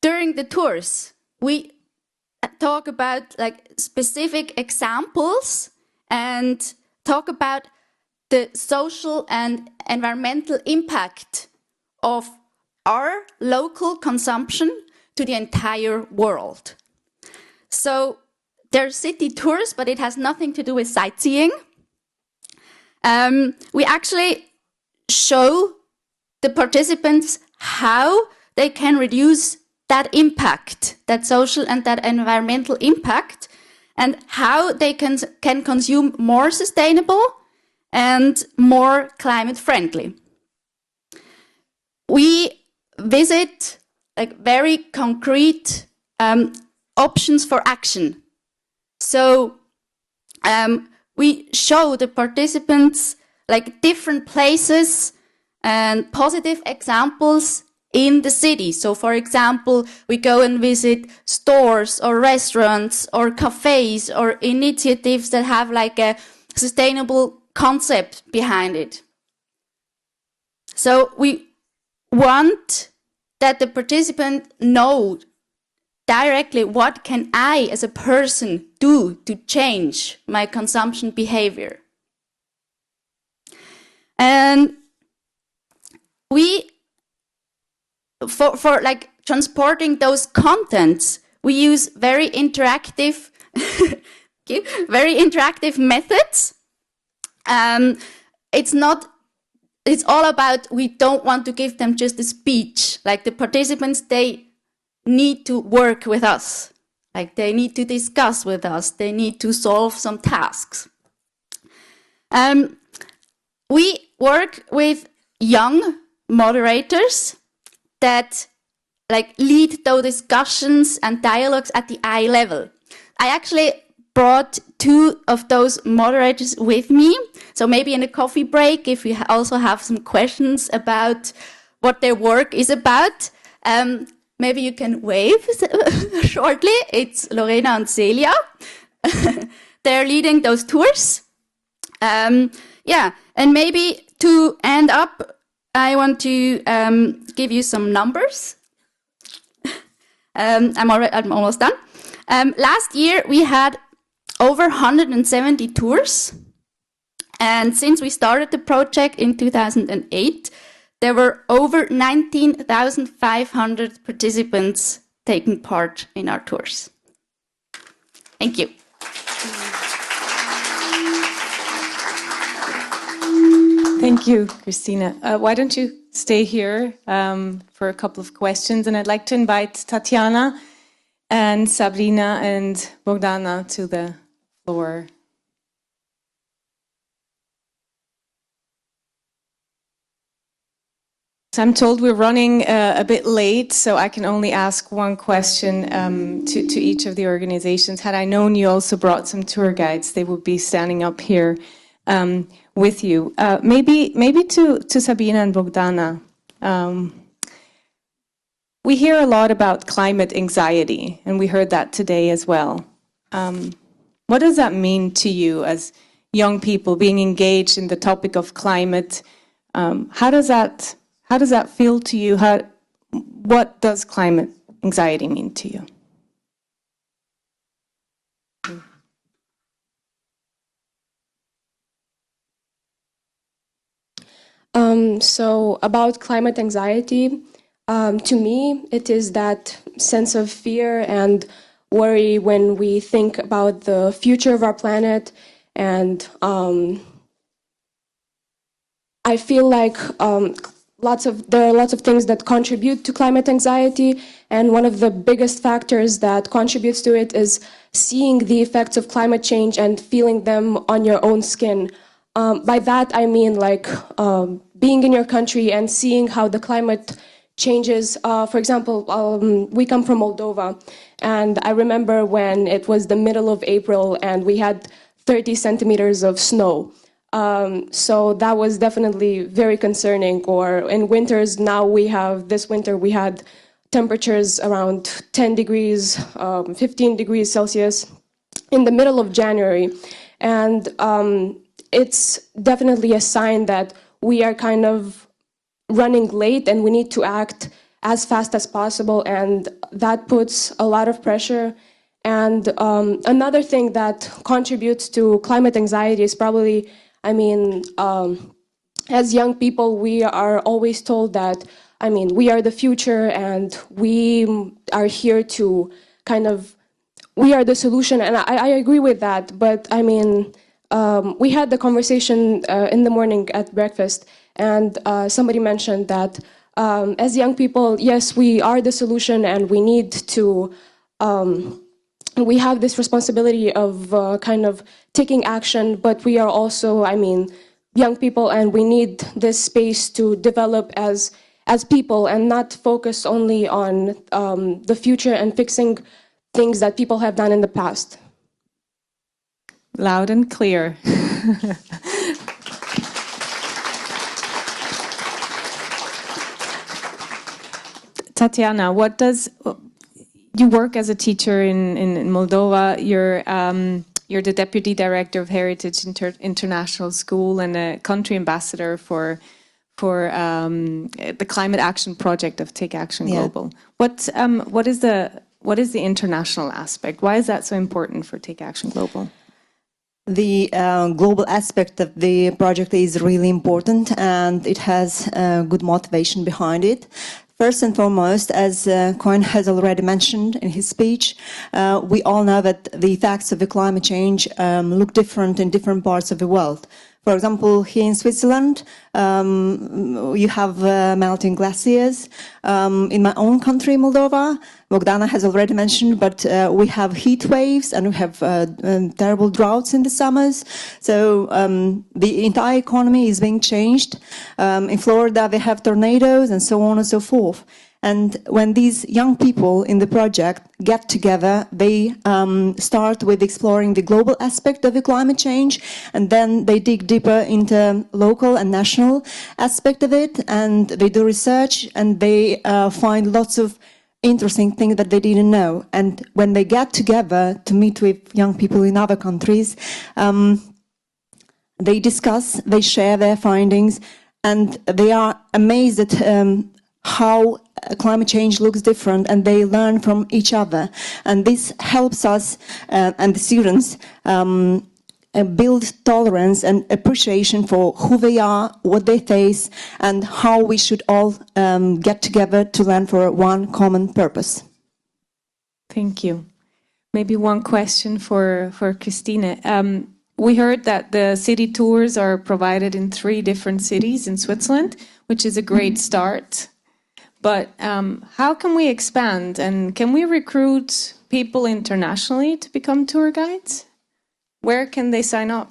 During the tours, we talk about like specific examples and talk about the social and environmental impact of our local consumption to the entire world. So they're city tours, but it has nothing to do with sightseeing. We actually show the participants how they can reduce that impact, that social and that environmental impact, and how they can consume more sustainable and more climate friendly. We visit like very concrete options for action. So we show the participants like different places and positive examples in the city. So for example, we go and visit stores or restaurants or cafes or initiatives that have like a sustainable concept behind it. So we want that the participant know directly what can I as a person do to change my consumption behavior. And we, for like transporting those contents, we use very interactive, very interactive methods. It's all about, we don't want to give them just a speech. Like the participants, they need to work with us. Like they need to discuss with us. They need to solve some tasks. We work with young moderators that like lead those discussions and dialogues at the eye level. I actually brought 2 of those moderators with me. So maybe in a coffee break, if you also have some questions about what their work is about, maybe you can wave shortly. It's Lorena and Celia. They're leading those tours. Yeah, and maybe to end up, I want to give you some numbers. I'm almost done. Last year, we had over 170 tours. And since we started the project in 2008, there were over 19,500 participants taking part in our tours. Thank you. Thank you, Christina. Why don't you stay here for a couple of questions? And I'd like to invite Tatiana and Sabrina and Bogdana to the floor. So I'm told we're running a bit late, so I can only ask one question to each of the organizations. Had I known you also brought some tour guides, they would be standing up here with you. Maybe to Sabina and Bogdana. We hear a lot about climate anxiety, and we heard that today as well. What does that mean to you as young people being engaged in the topic of climate. How does that feel to you? What does climate anxiety mean to you? So about climate anxiety, to me, it is that sense of fear and worry when we think about the future of our planet. And I feel like there are lots of things that contribute to climate anxiety. And one of the biggest factors that contributes to it is seeing the effects of climate change and feeling them on your own skin. By that, I mean like being in your country and seeing how the climate changes. For example, we come from Moldova, and I remember when it was the middle of April and we had 30 centimeters of snow. So that was definitely very concerning. Or in winters, this winter we had temperatures around 10 degrees, 15 degrees Celsius in the middle of January. And it's definitely a sign that we are kind of running late and we need to act as fast as possible, and that puts a lot of pressure. And another thing that contributes to climate anxiety is probably, as young people, we are always told that, we are the future and we are here to we are the solution, and I agree with that, but we had the conversation in the morning at breakfast, and somebody mentioned that as young people, yes, we are the solution, and we need to, we have this responsibility of taking action, but we are also, young people, and we need this space to develop as people and not focus only on the future and fixing things that people have done in the past. Loud and clear. Tatiana, you work as a teacher in Moldova? You're the deputy director of Heritage International School and a country ambassador for the climate action project of Take Action Global. Yeah. What is the international aspect? Why is that so important for Take Action Global? The global aspect of the project is really important, and it has good motivation behind it. First and foremost, as Cohen has already mentioned in his speech, we all know that the effects of the climate change look different in different parts of the world. For example, here in Switzerland, you have melting glaciers. In my own country, Moldova, Bogdana has already mentioned, but we have heat waves and we have terrible droughts in the summers. So the entire economy is being changed. In Florida, they have tornadoes and so on and so forth. And when these young people in the project get together, they start with exploring the global aspect of the climate change, and then they dig deeper into local and national aspect of it, and they do research, and they find lots of interesting things that they didn't know. And when they get together to meet with young people in other countries, they discuss, they share their findings, and they are amazed at how climate change looks different, and they learn from each other. And this helps us and the students build tolerance and appreciation for who they are, what they face, and how we should all get together to learn for one common purpose. Thank you. Maybe one question for Christine. We heard that the city tours are provided in 3 different cities in Switzerland, which is a great start. But how can we expand, and can we recruit people internationally to become tour guides? Where can they sign up?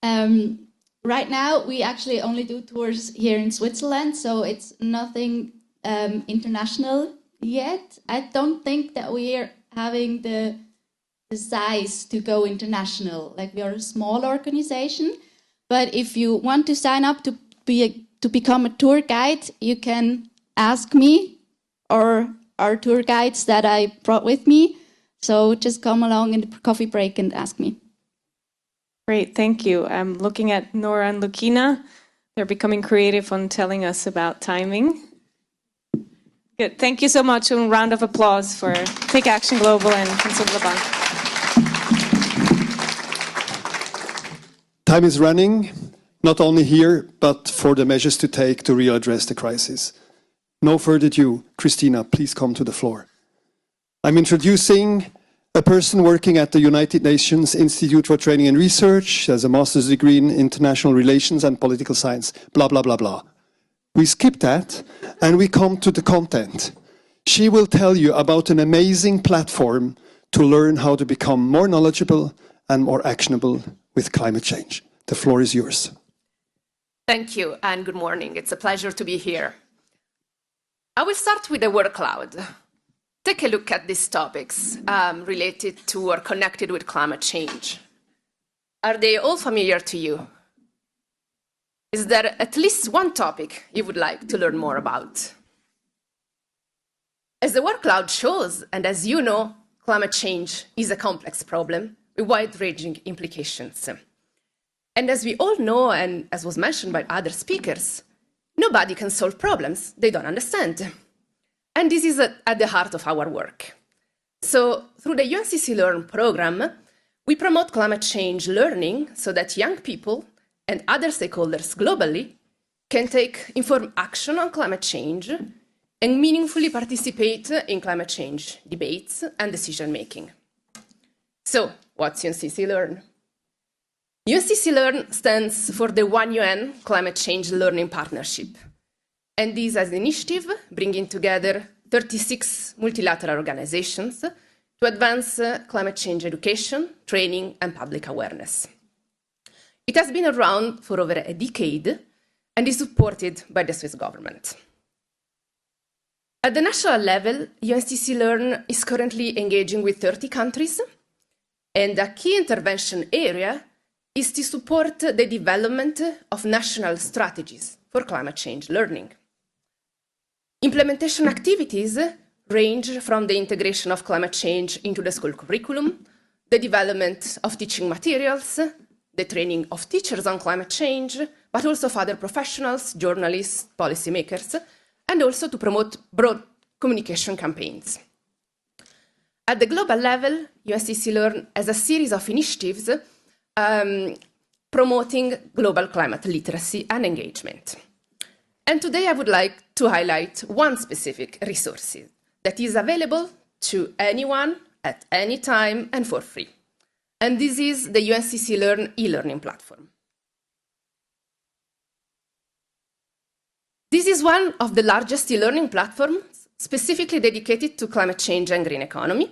Right now, we actually only do tours here in Switzerland, so it's nothing international yet. I don't think that we are having the size to go international. Like, we are a small organization, but if you want to sign up to become a tour guide, you can ask me or our tour guides that I brought with me. So just come along in the coffee break and ask me. Great, thank you. I'm looking at Nora and Lukina. They're becoming creative on telling us about timing. Good, thank you so much. A round of applause for Take Action Global and Consum Global. Time is running, not only here, but for the measures to take to really address the crisis. No further ado, Christina, please come to the floor. I'm introducing a person working at the United Nations Institute for Training and Research. She has a master's degree in international relations and political science, blah, blah, blah, blah. We skip that and we come to the content. She will tell you about an amazing platform to learn how to become more knowledgeable and more actionable with climate change. The floor is yours. Thank you and good morning. It's a pleasure to be here. I will start with the word cloud. Take a look at these topics related to or connected with climate change. Are they all familiar to you? Is there at least one topic you would like to learn more about? As the word cloud shows, and as you know, climate change is a complex problem with wide-ranging implications. And as we all know, and as was mentioned by other speakers, nobody can solve problems they don't understand. And this is at the heart of our work. So through the UNCC Learn program, we promote climate change learning so that young people and other stakeholders globally can take informed action on climate change and meaningfully participate in climate change debates and decision-making. So what's UNCC Learn? UNCC Learn stands for the One UN Climate Change Learning Partnership. And this is an initiative bringing together 36 multilateral organizations to advance climate change education, training, and public awareness. It has been around for over a decade and is supported by the Swiss government. At the national level, UNCC Learn is currently engaging with 30 countries, and a key intervention area is to support the development of national strategies for climate change learning. Implementation activities range from the integration of climate change into the school curriculum, the development of teaching materials, the training of teachers on climate change, but also of other professionals, journalists, policymakers, and also to promote broad communication campaigns. At the global level, UNCC Learn has a series of initiatives promoting global climate literacy and engagement. And today I would like to highlight one specific resource that is available to anyone at any time and for free. And this is the UNCC Learn e-learning platform. This is one of the largest e-learning platforms specifically dedicated to climate change and green economy.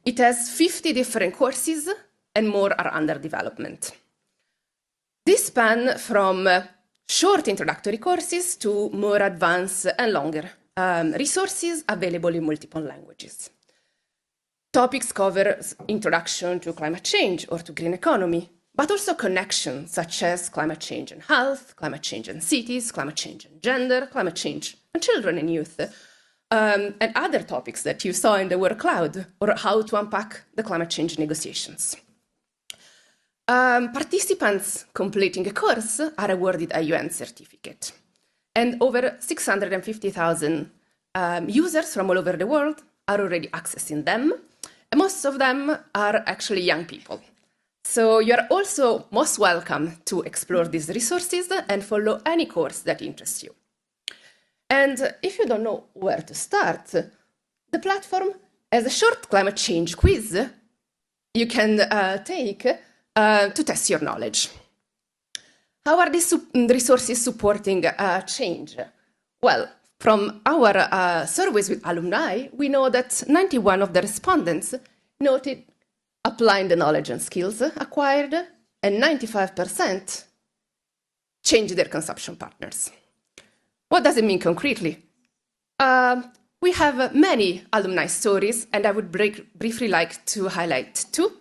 It has 50 different courses and more are under development. This span from short introductory courses to more advanced and longer resources available in multiple languages. Topics cover introduction to climate change or to green economy, but also connections such as climate change and health, climate change and cities, climate change and gender, climate change and children and youth, and other topics that you saw in the word cloud, or how to unpack the climate change negotiations. Participants completing a course are awarded a UN certificate. And over 650,000 users from all over the world are already accessing them. And most of them are actually young people. So you're also most welcome to explore these resources and follow any course that interests you. And if you don't know where to start, the platform has a short climate change quiz you can take to test your knowledge. How are these resources supporting change? Well, from our surveys with alumni, we know that 91 of the respondents noted applying the knowledge and skills acquired, and 95% changed their consumption patterns. What does it mean concretely? We have many alumni stories, and I would briefly like to highlight two.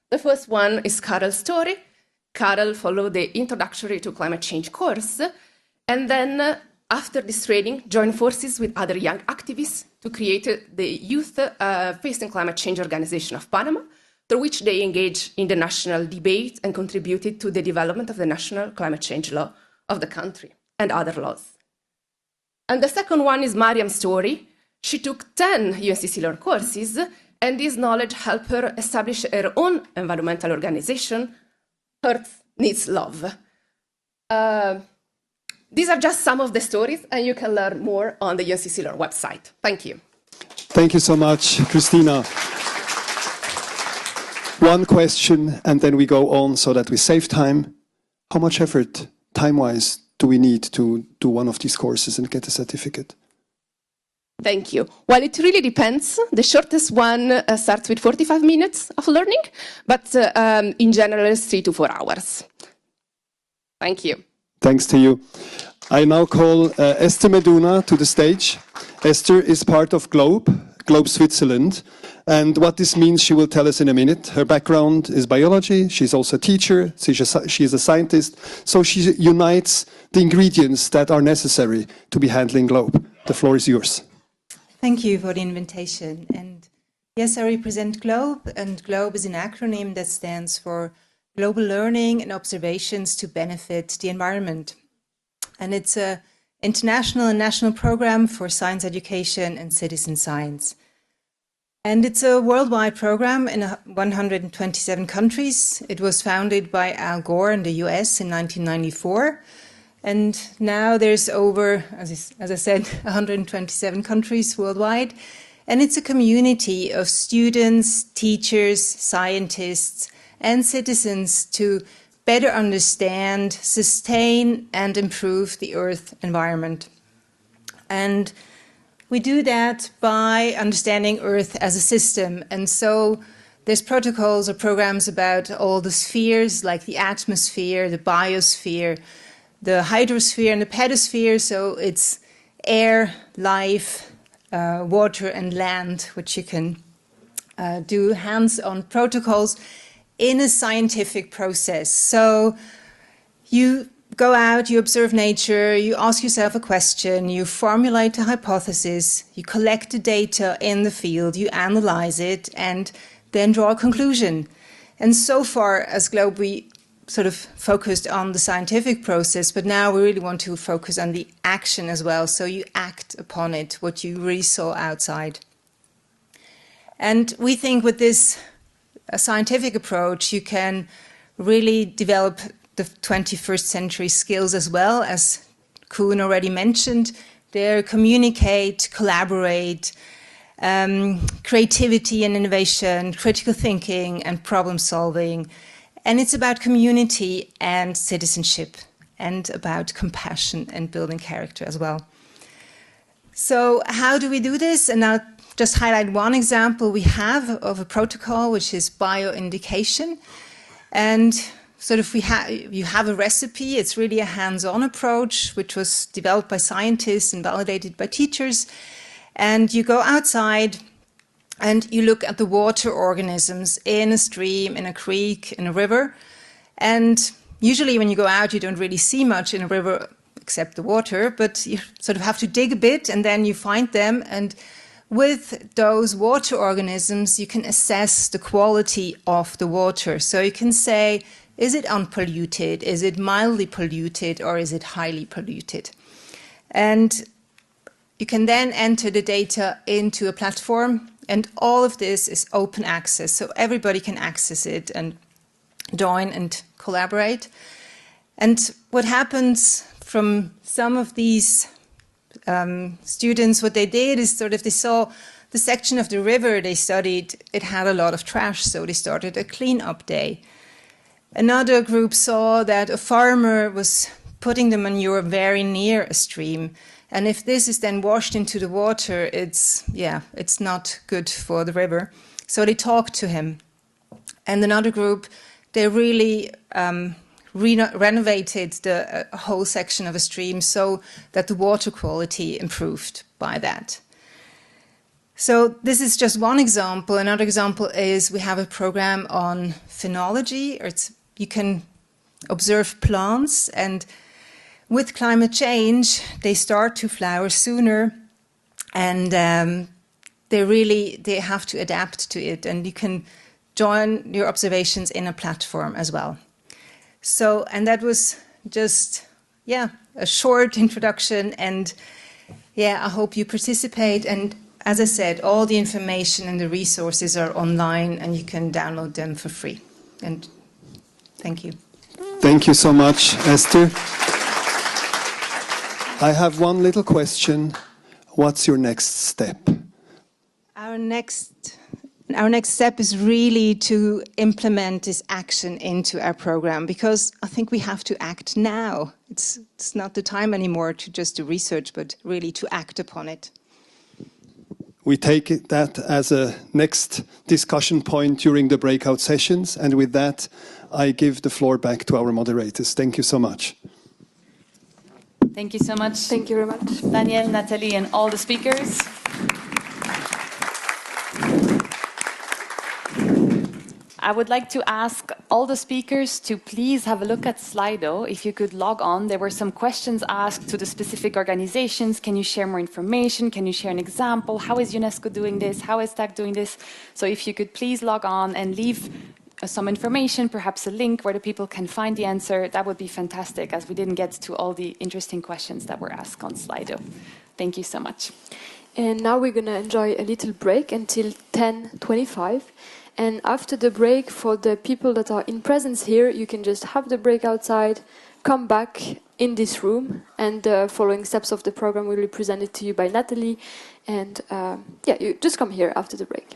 The first one is Carol's story. Carol followed the Introductory to Climate Change course, and then after this training, joined forces with other young activists to create the Youth Facing Climate Change Organization of Panama, through which they engage in the national debate and contributed to the development of the national climate change law of the country and other laws. And the second one is Mariam's story. She took 10 UNCC Learn courses, and this knowledge helped her establish her own environmental organization, Earth Needs Love. These are just some of the stories, and you can learn more on the UNCC Learn website. Thank you. Thank you so much, Christina. One question, and then we go on so that we save time. How much effort, time-wise, do we need to do one of these courses and get a certificate? Thank you. Well, it really depends. The shortest one starts with 45 minutes of learning, but in general, it's 3 to 4 hours. Thank you. Thanks to you. I now call Esther Meduna to the stage. Esther is part of Globe Switzerland. And what this means, she will tell us in a minute. Her background is biology. She's also a teacher. She's a scientist. So she unites the ingredients that are necessary to be handling Globe. The floor is yours. Thank you for the invitation. And yes, I represent Globe, and Globe is an acronym that stands for Global Learning and Observations to Benefit the Environment. And it's an international and national program for science education and citizen science. And it's a worldwide program in 127 countries. It was founded by Al Gore in the US in 1994. And now there's over, as I said, 127 countries worldwide. And it's a community of students, teachers, scientists, and citizens to better understand, sustain, and improve the Earth environment. And we do that by understanding Earth as a system. And so there's protocols or programs about all the spheres, like the atmosphere, the biosphere, the hydrosphere, and the pedosphere. So it's air, life, water, and land, which you can do hands-on protocols in a scientific process. So you go out, you observe nature, you ask yourself a question, you formulate a hypothesis, you collect the data in the field, you analyze it, and then draw a conclusion. And so far as Globe, we sort of focused on the scientific process, but now we really want to focus on the action as well. So you act upon it, what you really saw outside. And we think with this scientific approach, you can really develop the 21st century skills as well, as Kuhn already mentioned. They communicate, collaborate, creativity and innovation, critical thinking and problem solving. And it's about community and citizenship, and about compassion and building character as well. So how do we do this? And I'll just highlight one example we have of a protocol, which is bioindication. And sort of you have a recipe. It's really a hands-on approach, which was developed by scientists and validated by teachers. And you go outside and you look at the water organisms in a stream, in a creek, in a river. And usually when you go out, you don't really see much in a river except the water, but you sort of have to dig a bit and then you find them. And with those water organisms, you can assess the quality of the water. So you can say, is it unpolluted? Is it mildly polluted? Or is it highly polluted? And you can then enter the data into a platform. And all of this is open access. So everybody can access it and join and collaborate. And what happens from some of these students, what they did is sort of they saw the section of the river they studied, it had a lot of trash, so they started a cleanup day. Another group saw that a farmer was putting the manure very near a stream, and if this is then washed into the water, it's not good for the river. So they talked to him. And another group, they really renovated the whole section of a stream so that the water quality improved by that. So this is just one example. Another example is we have a program on phenology. You can observe plants, and with climate change, they start to flower sooner, and they have to adapt to it. And you can join your observations in a platform as well. So, and that was just, a short introduction, and I hope you participate. And as I said, all the information and the resources are online and you can download them for free. And thank you. Thank you so much, Esther. I have one little question. What's your next step? Our next step is really to implement this action into our program, because I think we have to act now. It's not the time anymore to just do research, but really to act upon it. We take that as a next discussion point during the breakout sessions. And with that, I give the floor back to our moderators. Thank you so much. Thank you so much. Thank you very much. Daniel, Natalie, and all the speakers. I would like to ask all the speakers to please have a look at Slido. If you could log on, there were some questions asked to the specific organizations. Can you share more information? Can you share an example? How is UNESCO doing this? How is TAC doing this? So if you could please log on and leave some information, perhaps a link where the people can find the answer, that would be fantastic, as we didn't get to all the interesting questions that were asked on Slido. Thank you so much. And now we're going to enjoy a little break until 10:25. And after the break, for the people that are in presence here, you can just have the break outside, come back in this room, and the following steps of the program will be presented to you by Natalie. And you just come here after the break.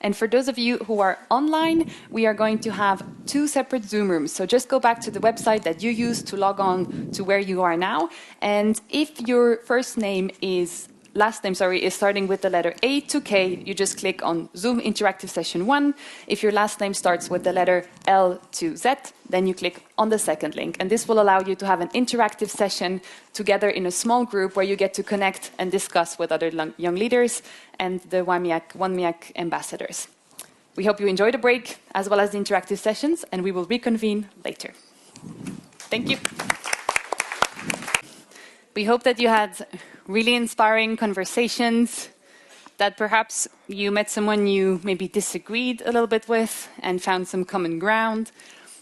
And for those of you who are online, we are going to have 2 separate Zoom rooms. So just go back to the website that you used to log on to where you are now. And if your last name is starting with the letter A to K, you just click on Zoom Interactive Session 1. If your last name starts with the letter L to Z, then you click on the second link. And this will allow you to have an interactive session together in a small group where you get to connect and discuss with other young leaders and the WAMIAC ambassadors. We hope you enjoy the break as well as the interactive sessions, and we will reconvene later. Thank you. We hope that you had really inspiring conversations, that perhaps you met someone you maybe disagreed a little bit with and found some common ground,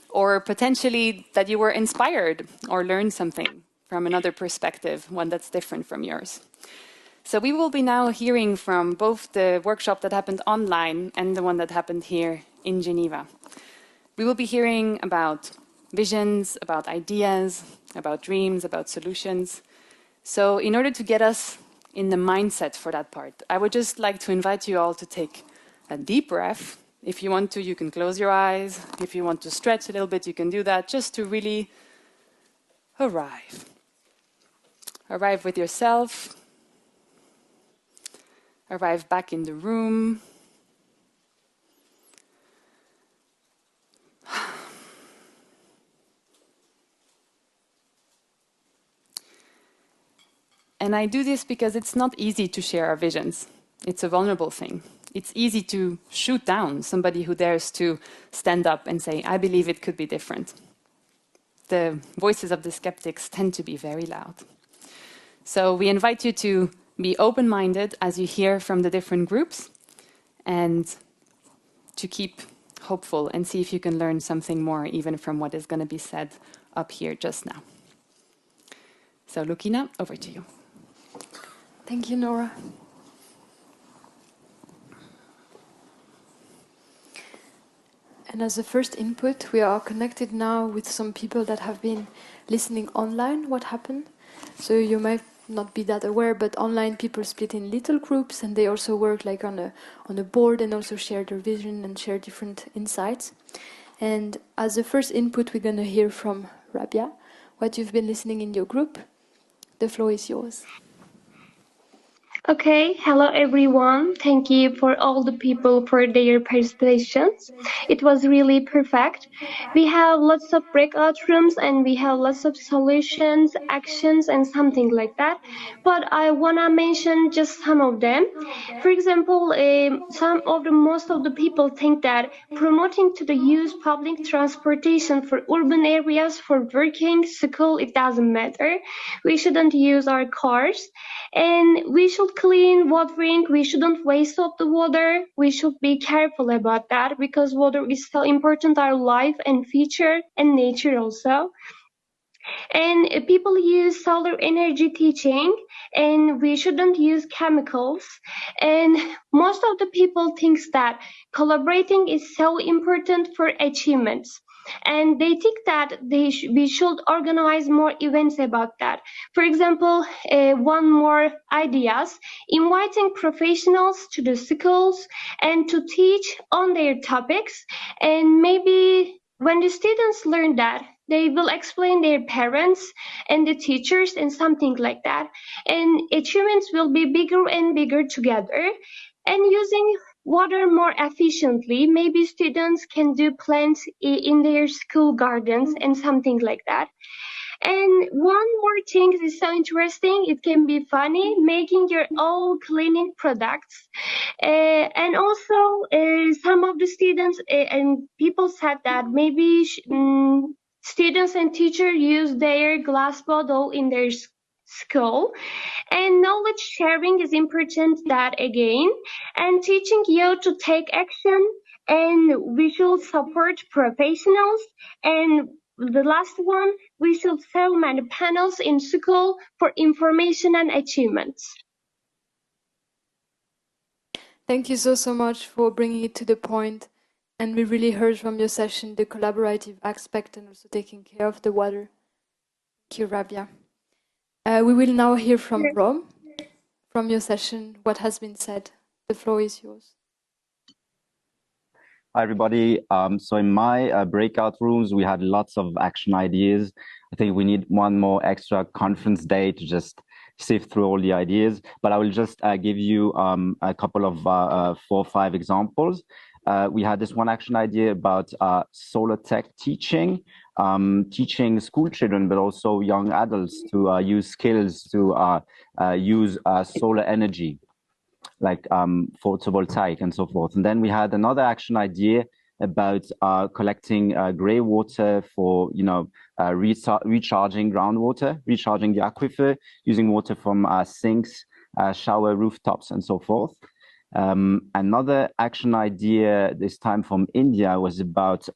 or potentially that you were inspired or learned something from another perspective, one that's different from yours. So we will be now hearing from both the workshop that happened online and the one that happened here in Geneva. We will be hearing about visions, about ideas, about dreams, about solutions. So in order to get us in the mindset for that part, I would just like to invite you all to take a deep breath. If you want to, you can close your eyes. If you want to stretch a little bit, you can do that, just to really arrive. Arrive with yourself. Arrive back in the room. And I do this because it's not easy to share our visions. It's a vulnerable thing. It's easy to shoot down somebody who dares to stand up and say, I believe it could be different. The voices of the skeptics tend to be very loud. So we invite you to be open-minded as you hear from the different groups, and to keep hopeful and see if you can learn something more even from what is going to be said up here just now. So Lukina, over to you. Thank you, Nora. And as a first input, we are connected now with some people that have been listening online. What happened? So you might not be that aware, but online people split in little groups, and they also work like on a board and also share their vision and share different insights. And as a first input, we're going to hear from Rabia, what you've been listening in your group. The floor is yours. Okay, hello everyone. Thank you for all the people for their participations. It was really perfect. We have lots of breakout rooms and we have lots of solutions, actions and something like that. But I wanna mention just some of them. For example, most of the people think that promoting to the use public transportation for urban areas for working, school, it doesn't matter. We shouldn't use our cars and we should clean watering. We shouldn't waste up the water. We should be careful about that because water is so important our life and future and nature also. And people use solar energy teaching, and we shouldn't use chemicals. And most of the people thinks that collaborating is so important for achievements, and they think that we should organize more events about that. For example, one more ideas, inviting professionals to the schools and to teach on their topics, and maybe when the students learn that, they will explain their parents and the teachers and something like that. And achievements will be bigger and bigger together. And using water more efficiently, maybe students can do plants in their school gardens and something like that. And one more thing is so interesting, it can be funny, making your own cleaning products. And also, some of the students and people said that maybe students and teachers use their glass bottle in their school. And knowledge sharing is important that again, and teaching you to take action, and we should support professionals. And the last one, we should sell many panels in school for information and achievements. Thank you so much for bringing it to the point. And we really heard from your session the collaborative aspect and also taking care of the water. Thank you, Rabia. We will now hear from Rom, from your session, what has been said. The floor is yours. Hi, everybody. So in my breakout rooms, we had lots of action ideas. I think we need one more extra conference day to just sift through all the ideas. But I will just give you a couple of 4 or 5 examples. We had this one action idea about solar tech teaching, teaching school children, but also young adults to use skills to use solar energy, like photovoltaic and so forth. And then we had another action idea about collecting grey water for, recharging groundwater, recharging the aquifer, using water from sinks, shower rooftops, and so forth. Another action idea, this time from India, was about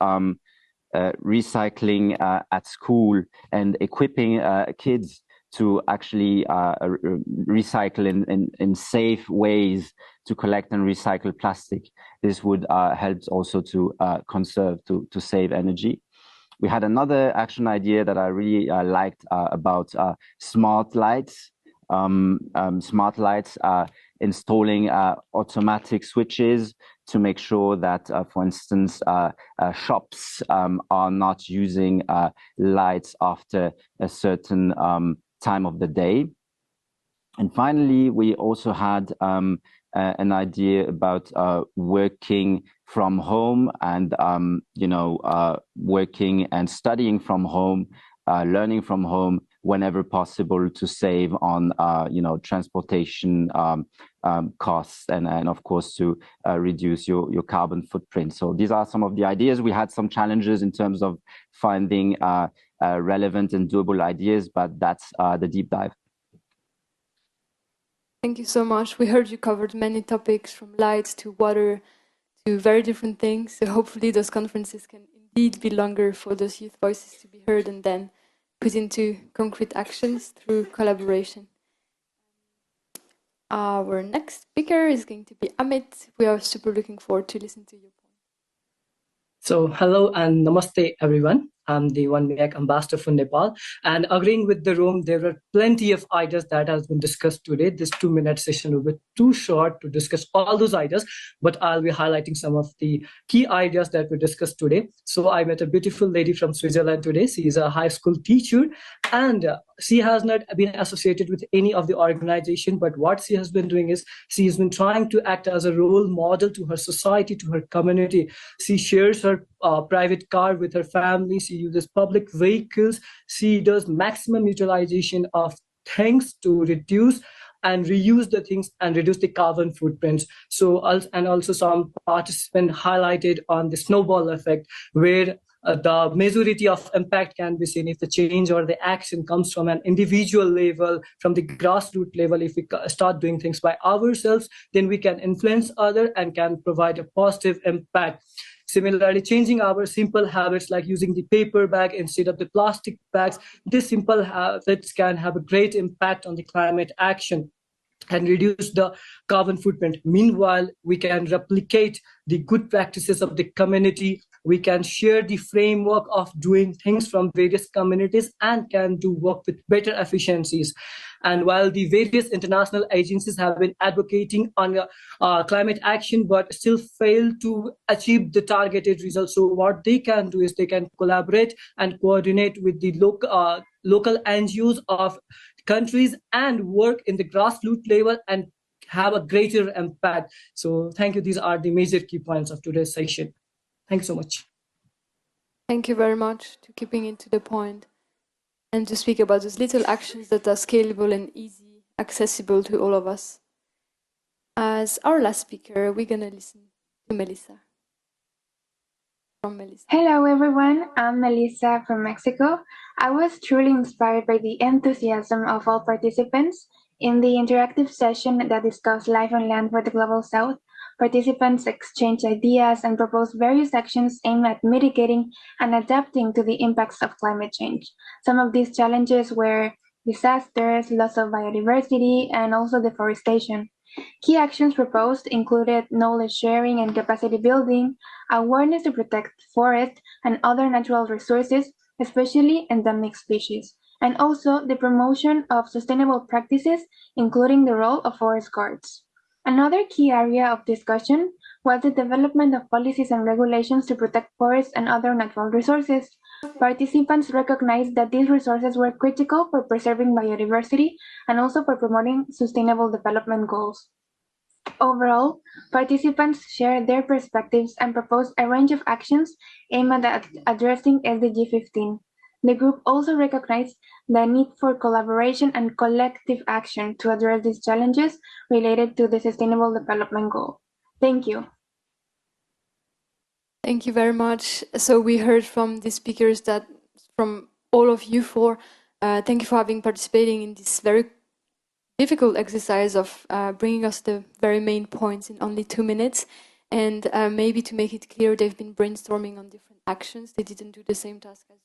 recycling at school and equipping kids to actually recycle in safe ways to collect and recycle plastic. This would help also to conserve, to save energy. We had another action idea that I really liked about smart lights. Smart lights installing automatic switches to make sure that, for instance, shops are not using lights after a certain time of the day. And finally, we also had an idea about working from home and, working and studying from home, learning from home whenever possible to save on, transportation costs and of course, to reduce your carbon footprint. So these are some of the ideas. We had some challenges in terms of finding relevant and doable ideas, but that's the deep dive. Thank you so much. We heard you covered many topics from lights to water to very different things. So hopefully those conferences can indeed be longer for those youth voices to be heard and then put into concrete actions through collaboration. Our next speaker is going to be Amit. We are super looking forward to listen to your point. So hello and namaste everyone. I'm the One Minute ambassador for Nepal, and agreeing with the room, there were plenty of ideas that has been discussed today. This 2-minute session will be too short to discuss all those ideas, but I'll be highlighting some of the key ideas that we discussed today. So I met a beautiful lady from Switzerland today. She is a high school teacher, and she has not been associated with any of the organization, but what she has been doing is she has been trying to act as a role model to her society, to her community. She shares her private car with her family. She uses public vehicles. She does maximum utilization of things to reduce and reuse the things and reduce the carbon footprints. So, and also some participants highlighted on the snowball effect, where the majority of impact can be seen if the change or the action comes from an individual level, from the grassroots level. If we start doing things by ourselves, then we can influence others and can provide a positive impact. Similarly, changing our simple habits like using the paper bag instead of the plastic bags, these simple habits can have a great impact on the climate action and reduce the carbon footprint. Meanwhile, we can replicate the good practices of the community. We can share the framework of doing things from various communities and can do work with better efficiencies. And while the various international agencies have been advocating on climate action, but still fail to achieve the targeted results. So what they can do is they can collaborate and coordinate with the local NGOs of countries and work in the grassroots level and have a greater impact. So thank you. These are the major key points of today's session. Thank you so much. Thank you very much to keeping it to the point and to speak about those little actions that are scalable and easy, accessible to all of us. As our last speaker, we're going to listen to Melissa. Hello everyone, I'm Melissa from Mexico. I was truly inspired by the enthusiasm of all participants. In the interactive session that discussed life on land for the Global South, participants exchanged ideas and proposed various actions aimed at mitigating and adapting to the impacts of climate change. Some of these challenges were disasters, loss of biodiversity, and also deforestation. Key actions proposed included knowledge sharing and capacity building, awareness to protect forests and other natural resources, especially endemic species, and also the promotion of sustainable practices, including the role of forest guards. Another key area of discussion was the development of policies and regulations to protect forests and other natural resources. Participants recognized that these resources were critical for preserving biodiversity and also for promoting sustainable development goals. Overall, participants shared their perspectives and proposed a range of actions aimed at addressing SDG 15. The group also recognized the need for collaboration and collective action to address these challenges related to the Sustainable Development Goal. Thank you. Thank you very much. So we heard from the speakers that from all of you four, thank you for participating in this very difficult exercise of bringing us the very main points in only 2 minutes. And maybe to make it clear, they've been brainstorming on different actions. They didn't do the same task as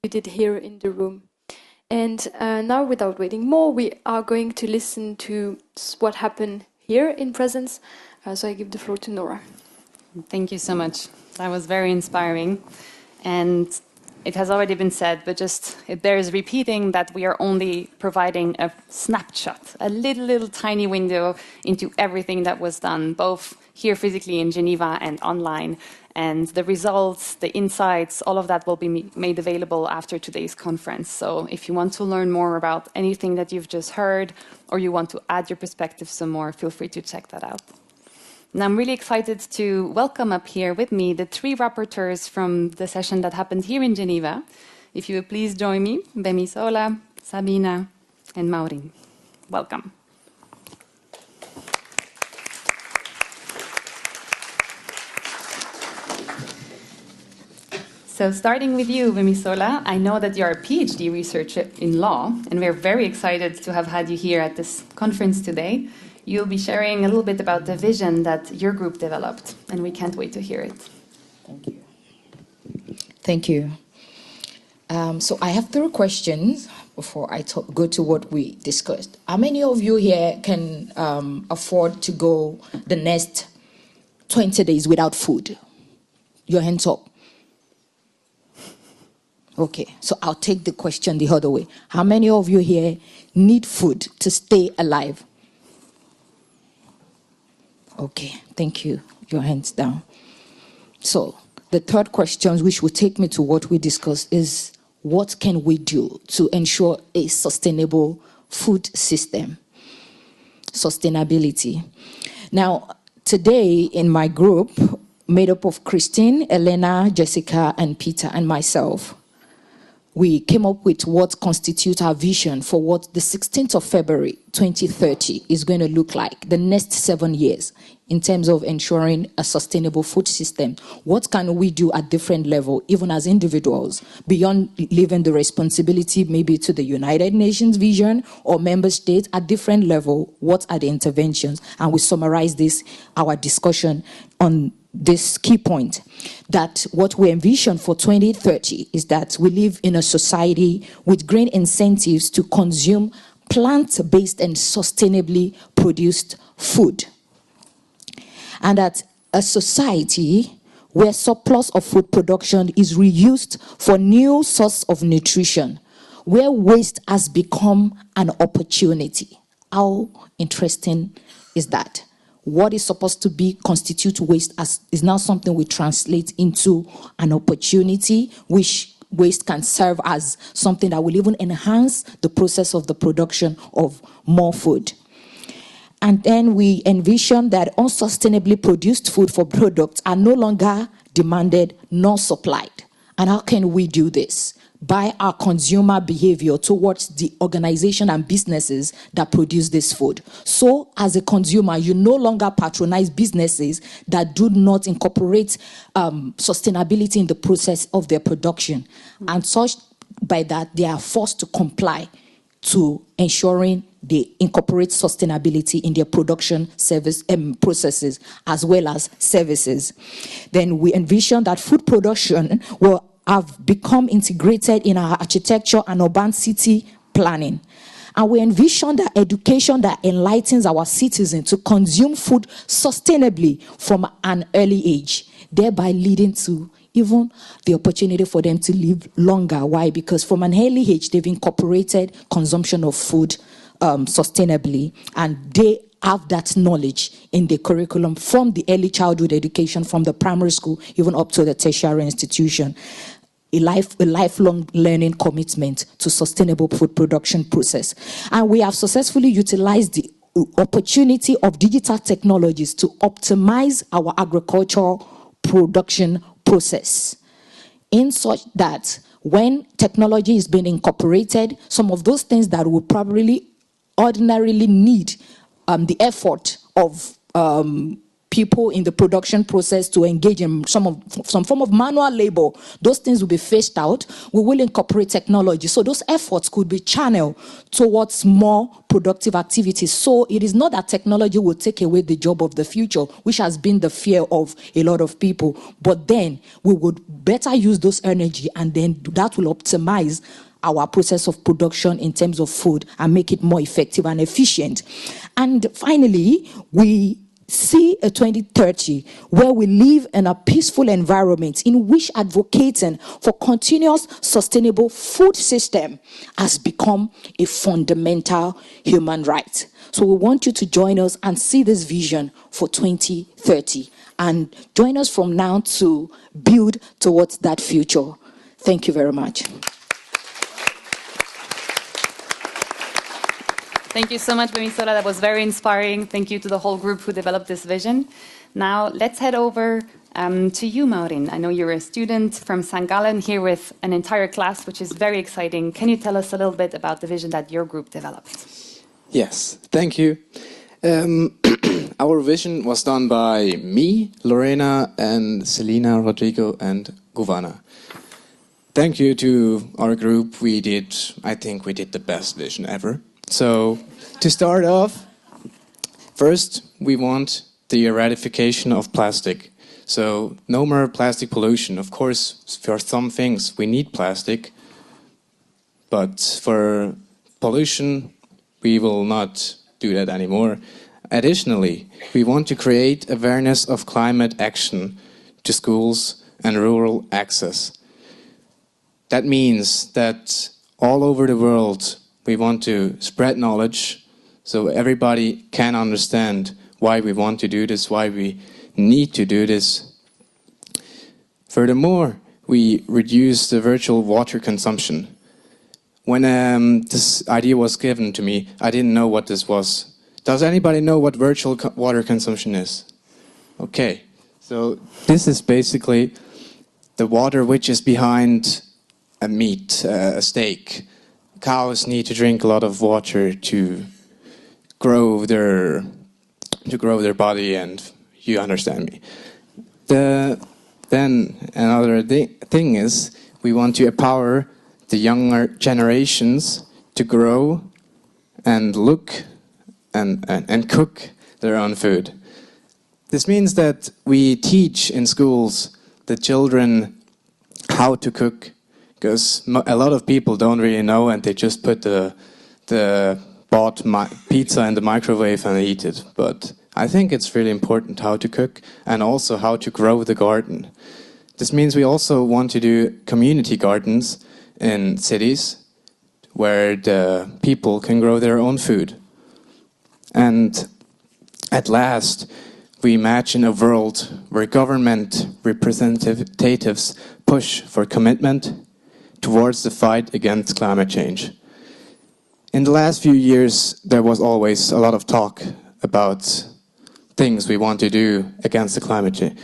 you did here in the room. And now, without waiting more, we are going to listen to what happened here in presence. So I give the floor to Nora. Thank you so much. That was very inspiring. And it has already been said, but just it bears repeating that we are only providing a snapshot, a little tiny window into everything that was done, both here physically in Geneva and online. And the results, the insights, all of that will be made available after today's conference. So if you want to learn more about anything that you've just heard, or you want to add your perspective some more, feel free to check that out. And I'm really excited to welcome up here with me the 3 rapporteurs from the session that happened here in Geneva. If you would please join me, Bemisola, Sabina, and Maureen. Welcome. So starting with you, Bemisola, I know that you're a PhD researcher in law, and we're very excited to have had you here at this conference today. You'll be sharing a little bit about the vision that your group developed, and we can't wait to hear it. Thank you. Thank you. So I have 3 questions before I go to what we discussed. How many of you here can afford to go the next 20 days without food? Your hands up. Okay, so I'll take the question the other way. How many of you here need food to stay alive? Okay, thank you. Your hands down. So the third question, which will take me to what we discussed, is what can we do to ensure a sustainable food system? Sustainability. Now, today in my group, made up of Christine, Elena, Jessica, and Peter, and myself, we came up with what constitutes our vision for what the 16th of February 2030 is going to look like, the next 7 years, in terms of ensuring a sustainable food system. What can we do at different level, even as individuals, beyond leaving the responsibility maybe to the United Nations vision or member states at different level? What are the interventions? And we summarize this, our discussion on this key point, that what we envision for 2030 is that we live in a society with green incentives to consume plant-based and sustainably produced food. And that a society where surplus of food production is reused for new source of nutrition, where waste has become an opportunity. How interesting is that? What is supposed to be constitute waste is now something we translate into an opportunity, which waste can serve as something that will even enhance the process of the production of more food. And then we envision that unsustainably produced food for products are no longer demanded nor supplied. And how can we do this? By our consumer behavior towards the organization and businesses that produce this food. So as a consumer, you no longer patronize businesses that do not incorporate sustainability in the process of their production. And such by that, they are forced to comply to ensuring they incorporate sustainability in their production service processes as well as services. Then we envision that food production will have become integrated in our architecture and urban city planning. And we envision that education that enlightens our citizens to consume food sustainably from an early age, thereby leading to even the opportunity for them to live longer. Why? Because from an early age, they've incorporated consumption of food sustainably, and they have that knowledge in the curriculum from the early childhood education, from the primary school, even up to the tertiary institution. A lifelong learning commitment to sustainable food production process. And we have successfully utilized the opportunity of digital technologies to optimize our agricultural production process, in such that when technology is being incorporated, some of those things that would probably ordinarily need the effort of people in the production process to engage in some form of manual labor, those things will be phased out. We will incorporate technology, so those efforts could be channeled towards more productive activities. So it is not that technology will take away the job of the future, which has been the fear of a lot of people, but then we would better use those energy, and then that will optimize our process of production in terms of food and make it more effective and efficient. And finally, we see a 2030 where we live in a peaceful environment in which advocating for continuous sustainable food system has become a fundamental human right. So we want you to join us and see this vision for 2030 and join us from now to build towards that future. Thank you very much. Thank you so much, Bemisola. That was very inspiring. Thank you to the whole group who developed this vision. Now, let's head over to you, Maureen. I know you're a student from St. Gallen here with an entire class, which is very exciting. Can you tell us a little bit about the vision that your group developed? Yes, thank you. Our vision was done by me, Lorena, and Selena, Rodrigo, and Guvana. Thank you to our group. I think we did the best vision ever. So, to start off, first, we want the eradication of plastic. So, no more plastic pollution. Of course, for some things, we need plastic. But for pollution, we will not do that anymore. Additionally, we want to create awareness of climate action to schools and rural access. That means that all over the world, we want to spread knowledge so everybody can understand why we want to do this, why we need to do this. Furthermore, we reduce the virtual water consumption. When this idea was given to me, I didn't know what this was. Does anybody know what virtual water consumption is? Okay, so this is basically the water which is behind a meat, a steak. Cows need to drink a lot of water to grow their body, and you understand me. Then another thing is we want to empower the younger generations to grow and look and cook their own food. This means that we teach in schools the children how to cook, because a lot of people don't really know, and they just put the bought pizza in the microwave and eat it. But I think it's really important how to cook and also how to grow the garden. This means we also want to do community gardens in cities where the people can grow their own food. And at last, we imagine a world where government representatives push for commitment towards the fight against climate change. In the last few years, there was always a lot of talk about things we want to do against the climate change,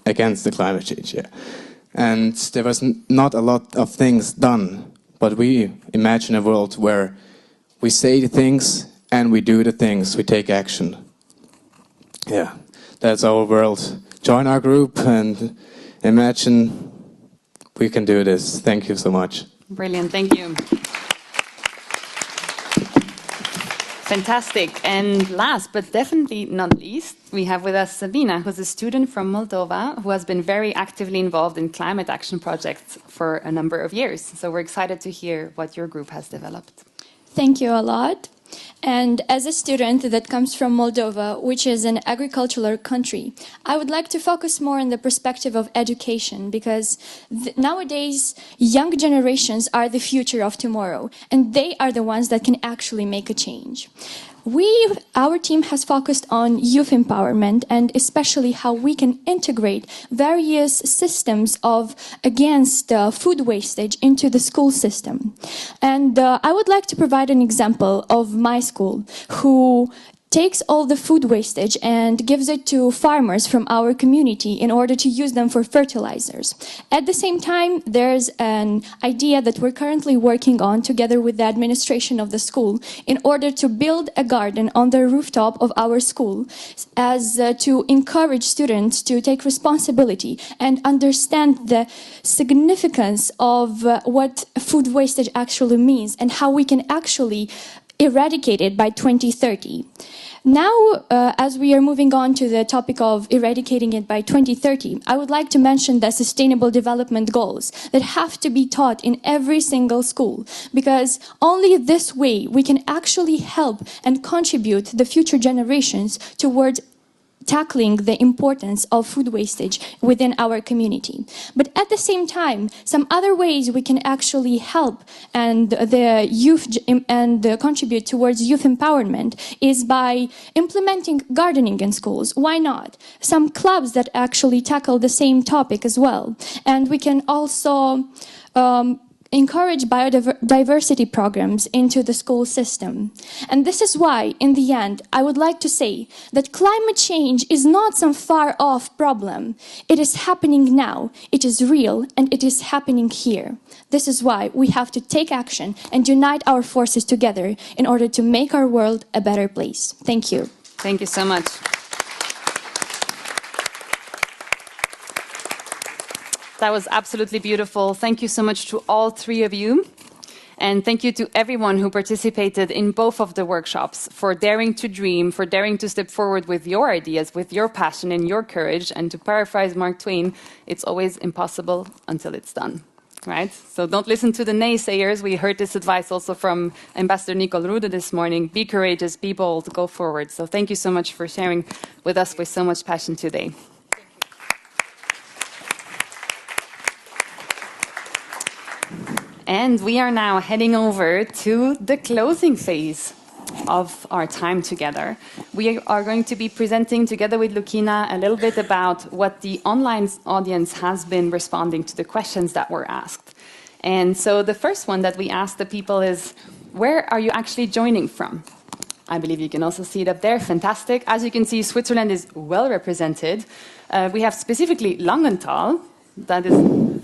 against the climate change. Yeah. And there was not a lot of things done, but we imagine a world where we say the things and we do the things, we take action. Yeah, that's our world. Join our group and imagine we can do this. Thank you so much. Brilliant, thank you. Fantastic. And last, but definitely not least, we have with us Sabina, who's a student from Moldova, who has been very actively involved in climate action projects for a number of years. So we're excited to hear what your group has developed. Thank you a lot. And as a student that comes from Moldova, which is an agricultural country, I would like to focus more on the perspective of education, because nowadays young generations are the future of tomorrow, and they are the ones that can actually make a change. Our team has focused on youth empowerment, and especially how we can integrate various systems against food wastage into the school system. And I would like to provide an example of my school, who takes all the food wastage and gives it to farmers from our community in order to use them for fertilizers. At the same time, there's an idea that we're currently working on together with the administration of the school in order to build a garden on the rooftop of our school to encourage students to take responsibility and understand the significance of what food wastage actually means and how we can actually eradicate it by 2030. Now, as we are moving on to the topic of eradicating it by 2030, I would like to mention the Sustainable Development Goals that have to be taught in every single school, because only this way we can actually help and contribute the future generations towards tackling the importance of food wastage within our community. But at the same time, some other ways we can actually help and the youth and contribute towards youth empowerment is by implementing gardening in schools. Why not? Some clubs that actually tackle the same topic as well. And we can also encourage biodiversity programs into the school system. And this is why, in the end, I would like to say that climate change is not some far-off problem. It is happening now, it is real, and it is happening here. This is why we have to take action and unite our forces together in order to make our world a better place. Thank you. Thank you so much. That was absolutely beautiful. Thank you so much to all three of you. And thank you to everyone who participated in both of the workshops for daring to dream, for daring to step forward with your ideas, with your passion and your courage. And to paraphrase Mark Twain, it's always impossible until it's done. Right? So don't listen to the naysayers. We heard this advice also from Ambassador Nicole Rude this morning. Be courageous, be bold, go forward. So thank you so much for sharing with us with so much passion today. And we are now heading over to the closing phase of our time together. We are going to be presenting together with Lukina a little bit about what the online audience has been responding to the questions that were asked. And so the first one that we asked the people is, where are you actually joining from? I believe you can also see it up there. Fantastic. As you can see, Switzerland is well represented. We have specifically Langenthal. That is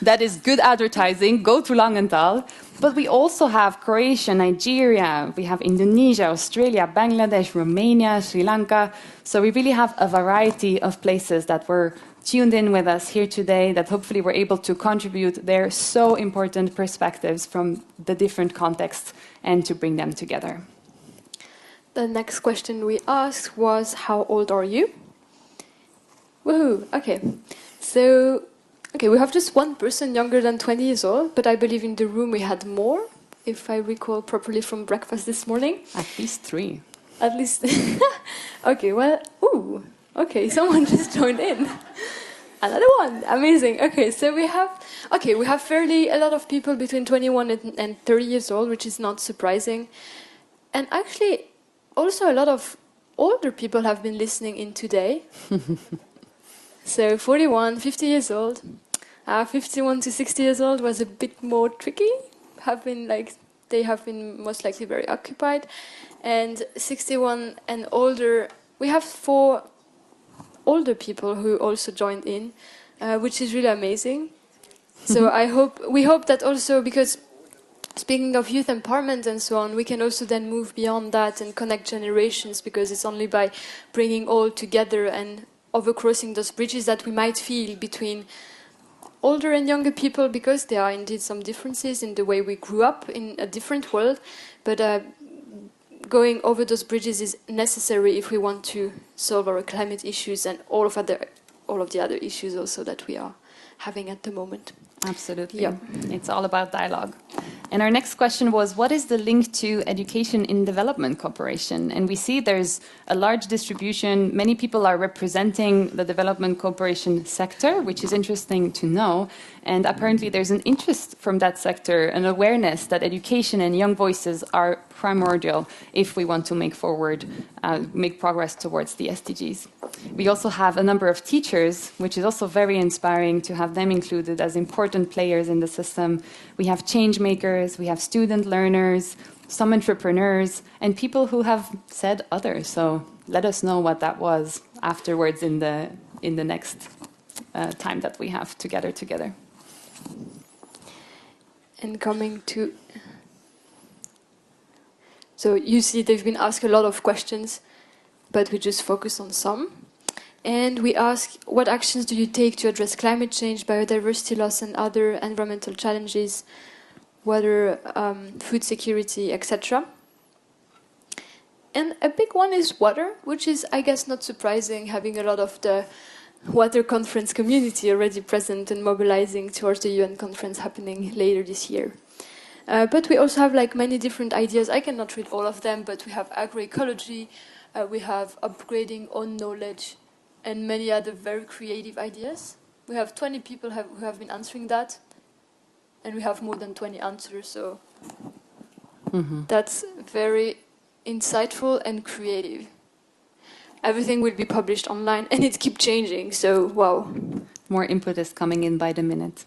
that is good advertising. Go to Langenthal. But we also have Croatia, Nigeria, we have Indonesia, Australia, Bangladesh, Romania, Sri Lanka. So we really have a variety of places that were tuned in with us here today, that hopefully were able to contribute their so important perspectives from the different contexts and to bring them together. The next question we asked was, how old are you? Woohoo, okay. So, okay, we have just one person younger than 20 years old, but I believe in the room we had more, if I recall properly from breakfast this morning. At least 3. At least, okay, well, ooh, okay, someone just joined in. Another one, amazing. Okay, so we have fairly a lot of people between 21 and 30 years old, which is not surprising. And actually, also a lot of older people have been listening in today. So 41, 50 years old. 51 to 60 years old was a bit more tricky. They have been most likely very occupied. And 61 and older, we have 4 older people who also joined in, which is really amazing. So we hope that also, because speaking of youth empowerment and so on, we can also then move beyond that and connect generations, because it's only by bringing all together and overcrossing those bridges that we might feel between older and younger people, because there are indeed some differences in the way we grew up in a different world, but going over those bridges is necessary if we want to solve our climate issues and all of the other issues also that we are having at the moment. Absolutely. Yeah. It's all about dialogue. And our next question was, what is the link to education in development cooperation? And we see there's a large distribution. Many people are representing the development cooperation sector, which is interesting to know. And apparently there's an interest from that sector, an awareness that education and young voices are primordial if we want to make progress towards the SDGs. We also have a number of teachers, which is also very inspiring to have them included as important players in the system. We have change makers, we have student learners, some entrepreneurs, and people who have said others. So let us know what that was afterwards in the next time that we have together. And coming to... So you see they've been asked a lot of questions, but we just focus on some. And we ask, what actions do you take to address climate change, biodiversity loss and other environmental challenges, water, food security, etc. And a big one is water, which is, I guess, not surprising, having a lot of the water conference community already present and mobilizing towards the UN conference happening later this year. But we also have many different ideas. I cannot read all of them, but we have agroecology, we have upgrading own knowledge, and many other very creative ideas. We have 20 people who have been answering that, and we have more than 20 answers, so that's very insightful and creative. Everything will be published online, and it keeps changing, so wow. More input is coming in by the minute.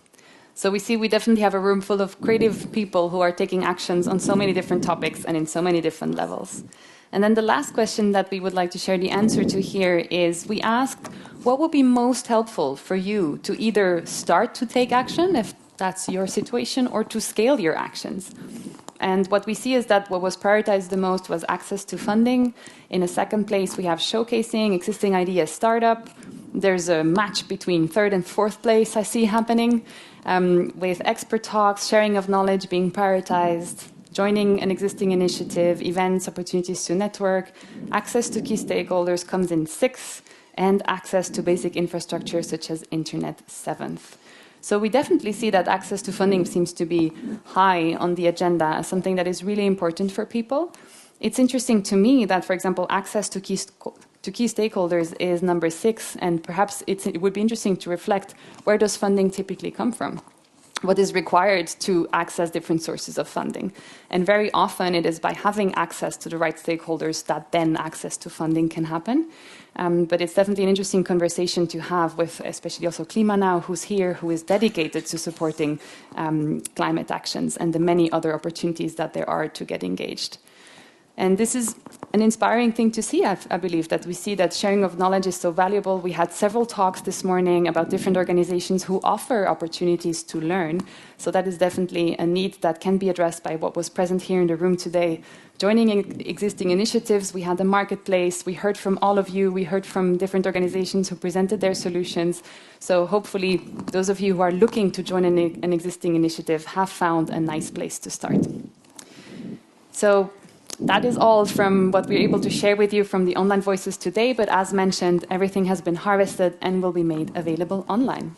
So we see we definitely have a room full of creative people who are taking actions on so many different topics and in so many different levels. And then the last question that we would like to share the answer to here is, we asked, what would be most helpful for you to either start to take action, if that's your situation, or to scale your actions? And what we see is that what was prioritized the most was access to funding. In a second place, we have showcasing existing ideas startup. There's a match between third and fourth place I see happening, with expert talks, sharing of knowledge being prioritized, joining an existing initiative, events, opportunities to network. Access to key stakeholders comes in sixth, and access to basic infrastructure such as internet seventh. So we definitely see that access to funding seems to be high on the agenda as something that is really important for people. It's interesting to me that, for example, access to key stakeholders is number 6, and perhaps it would be interesting to reflect, where does funding typically come from? What is required to access different sources of funding? And very often it is by having access to the right stakeholders that then access to funding can happen. But it's definitely an interesting conversation to have with, especially also Klima Now, who's here, who is dedicated to supporting climate actions and the many other opportunities that there are to get engaged. And this is an inspiring thing to see, I believe, that we see that sharing of knowledge is so valuable. We had several talks this morning about different organizations who offer opportunities to learn. So that is definitely a need that can be addressed by what was present here in the room today. Joining existing initiatives, we had a marketplace, we heard from all of you, we heard from different organizations who presented their solutions. So hopefully those of you who are looking to join an existing initiative have found a nice place to start. So that is all from what we're able to share with you from the online voices today, but as mentioned, everything has been harvested and will be made available online.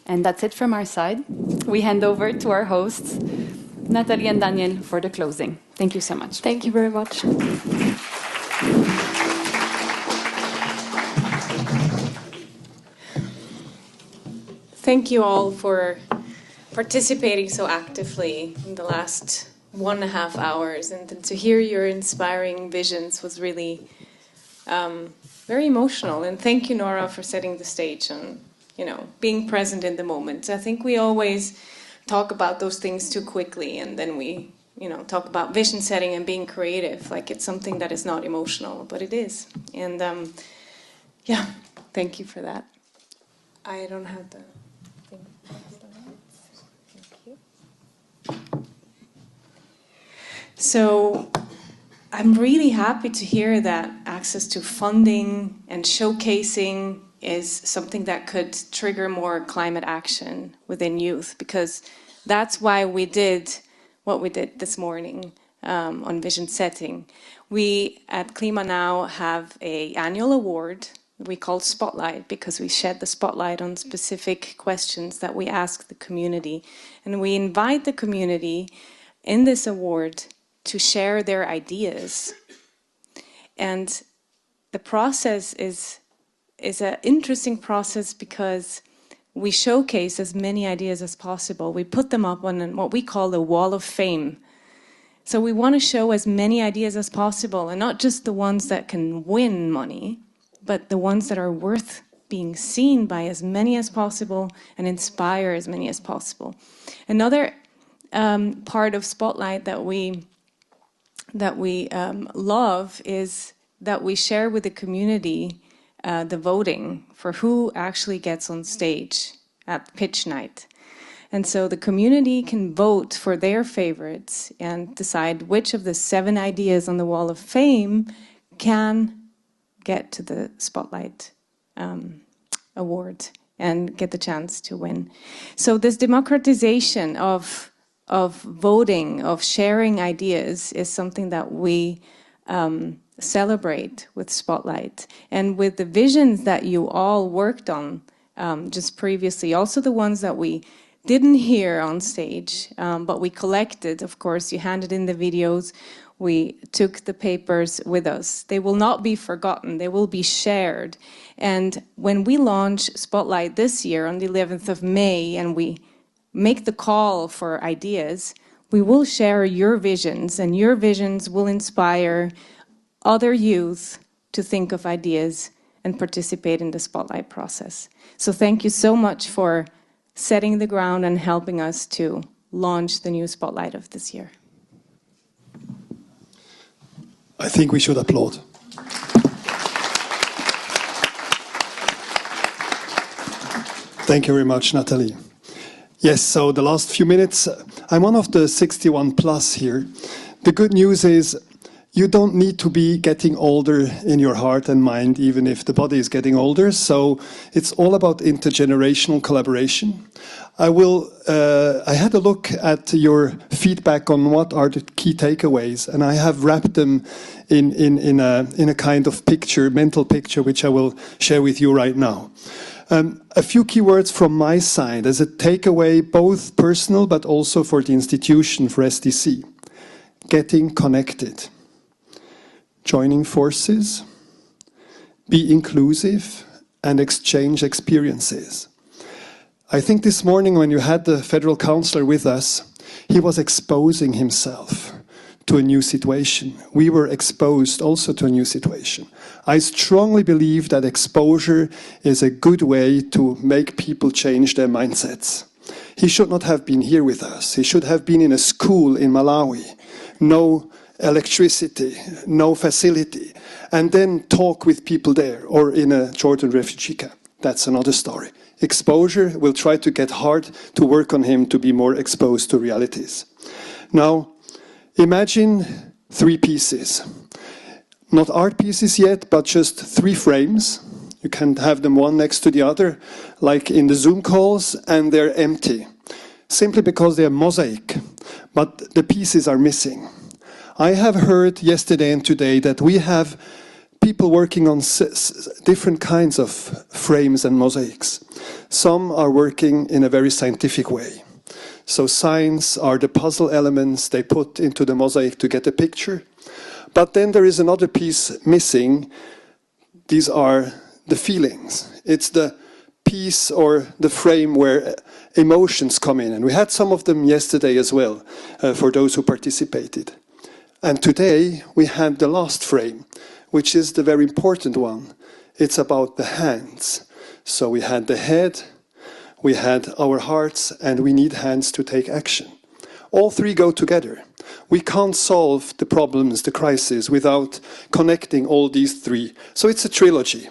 And that's it from our side. We hand over to our hosts, Nathalie and Daniel, for the closing. Thank you so much. Thank you very much. Thank you all for participating so actively in the last 1.5 hours, and to hear your inspiring visions was really very emotional. And thank you, Nora, for setting the stage and being present in the moment. I think we always talk about those things too quickly, and then we talk about vision setting and being creative like it's something that is not emotional, but it is. And yeah, thank you for that. I don't have the thing. Thank you. So I'm really happy to hear that access to funding and showcasing is something that could trigger more climate action within youth, because that's why we did what we did this morning on vision setting. We at Klima Now have an annual award we call Spotlight, because we shed the spotlight on specific questions that we ask the community. And we invite the community in this award to share their ideas. And the process is an interesting process because we showcase as many ideas as possible. We put them up on what we call the wall of fame. So we want to show as many ideas as possible, and not just the ones that can win money, but the ones that are worth being seen by as many as possible and inspire as many as possible. Another part of Spotlight that we love is that we share with the community the voting for who actually gets on stage at pitch night. And so the community can vote for their favorites and decide which of the 7 ideas on the Wall of Fame can get to the Spotlight award and get the chance to win. So this democratization of voting, of sharing ideas, is something that we celebrate with Spotlight. And with the visions that you all worked on just previously, also the ones that we didn't hear on stage, but we collected, of course, you handed in the videos, we took the papers with us. They will not be forgotten, they will be shared. And when we launch Spotlight this year on the 11th of May, and we make the call for ideas, we will share your visions, and your visions will inspire other youth to think of ideas and participate in the Spotlight process. So thank you so much for setting the ground and helping us to launch the new Spotlight of this year. I think we should applaud. Thank you very much, Nathalie. Yes, so the last few minutes, I'm one of the 61 plus here. The good news is you don't need to be getting older in your heart and mind, even if the body is getting older. So it's all about intergenerational collaboration. I had a look at your feedback on what are the key takeaways, and I have wrapped them in a kind of picture, mental picture, which I will share with you right now. A few key words from my side as a takeaway, both personal but also for the institution, for SDC. Getting connected. Joining forces. Be inclusive and exchange experiences. I think this morning when you had the federal councillor with us, he was exposing himself to a new situation. We were exposed also to a new situation. I strongly believe that exposure is a good way to make people change their mindsets. He should not have been here with us. He should have been in a school in Malawi, know electricity, no facility, and then talk with people there, or in a Jordan refugee camp. That's another story. Exposure will try to get hard to work on him to be more exposed to realities. Now, imagine 3 pieces. Not art pieces yet, but just 3 frames. You can have them one next to the other, like in the Zoom calls, and they're empty. Simply because they're mosaic, but the pieces are missing. I have heard yesterday and today that we have people working on different kinds of frames and mosaics. Some are working in a very scientific way. So signs are the puzzle elements they put into the mosaic to get a picture. But then there is another piece missing. These are the feelings. It's the piece or the frame where emotions come in. And we had some of them yesterday as well, for those who participated. And today we had the last frame, which is the very important one. It's about the hands. So we had the head, we had our hearts, and we need hands to take action. All 3 go together. We can't solve the problems, the crises, without connecting all these 3. So it's a trilogy.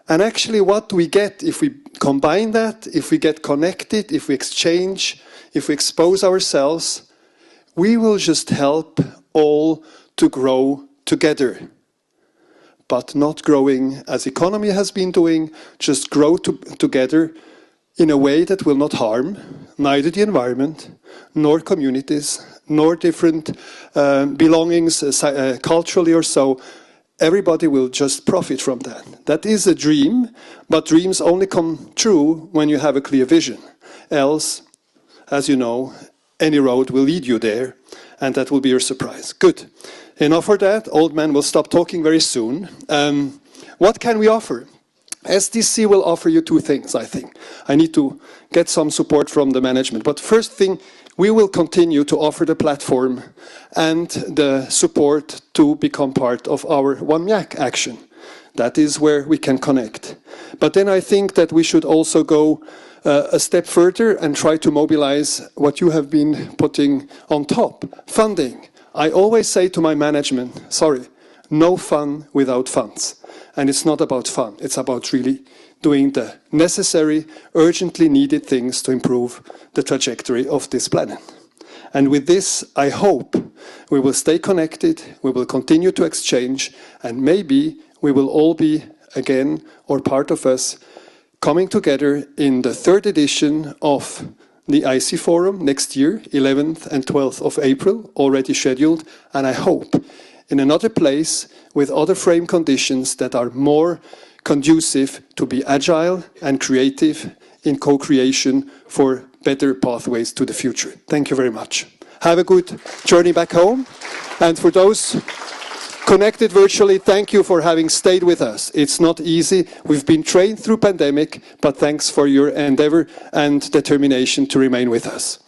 And actually what we get if we combine that, if we get connected, if we exchange, if we expose ourselves, we will just help all to grow together. But not growing as economy has been doing, just grow together in a way that will not harm neither the environment, nor communities, nor different belongings culturally or so. Everybody will just profit from that. That is a dream, but dreams only come true when you have a clear vision. Else, as you know, any road will lead you there, and that will be your surprise. Good. Enough for that. Old man will stop talking very soon. What can we offer? SDC will offer you 2 things, I think. I need to get some support from the management. But first thing, we will continue to offer the platform and the support to become part of our One MIAC action. That is where we can connect. But then I think that we should also go a step further and try to mobilize what you have been putting on top, funding. I always say to my management, sorry, no fun without funds. And it's not about fun, it's about really doing the necessary, urgently needed things to improve the trajectory of this planet. And with this, I hope we will stay connected, we will continue to exchange, and maybe we will all be, again, or part of us, coming together in the 3rd edition of the IC Forum next year, 11th and 12th of April, already scheduled, and I hope in another place with other frame conditions that are more conducive to be agile and creative in co-creation for better pathways to the future. Thank you very much. Have a good journey back home. And for those connected virtually, thank you for having stayed with us. It's not easy. We've been trained through pandemic, but thanks for your endeavor and determination to remain with us.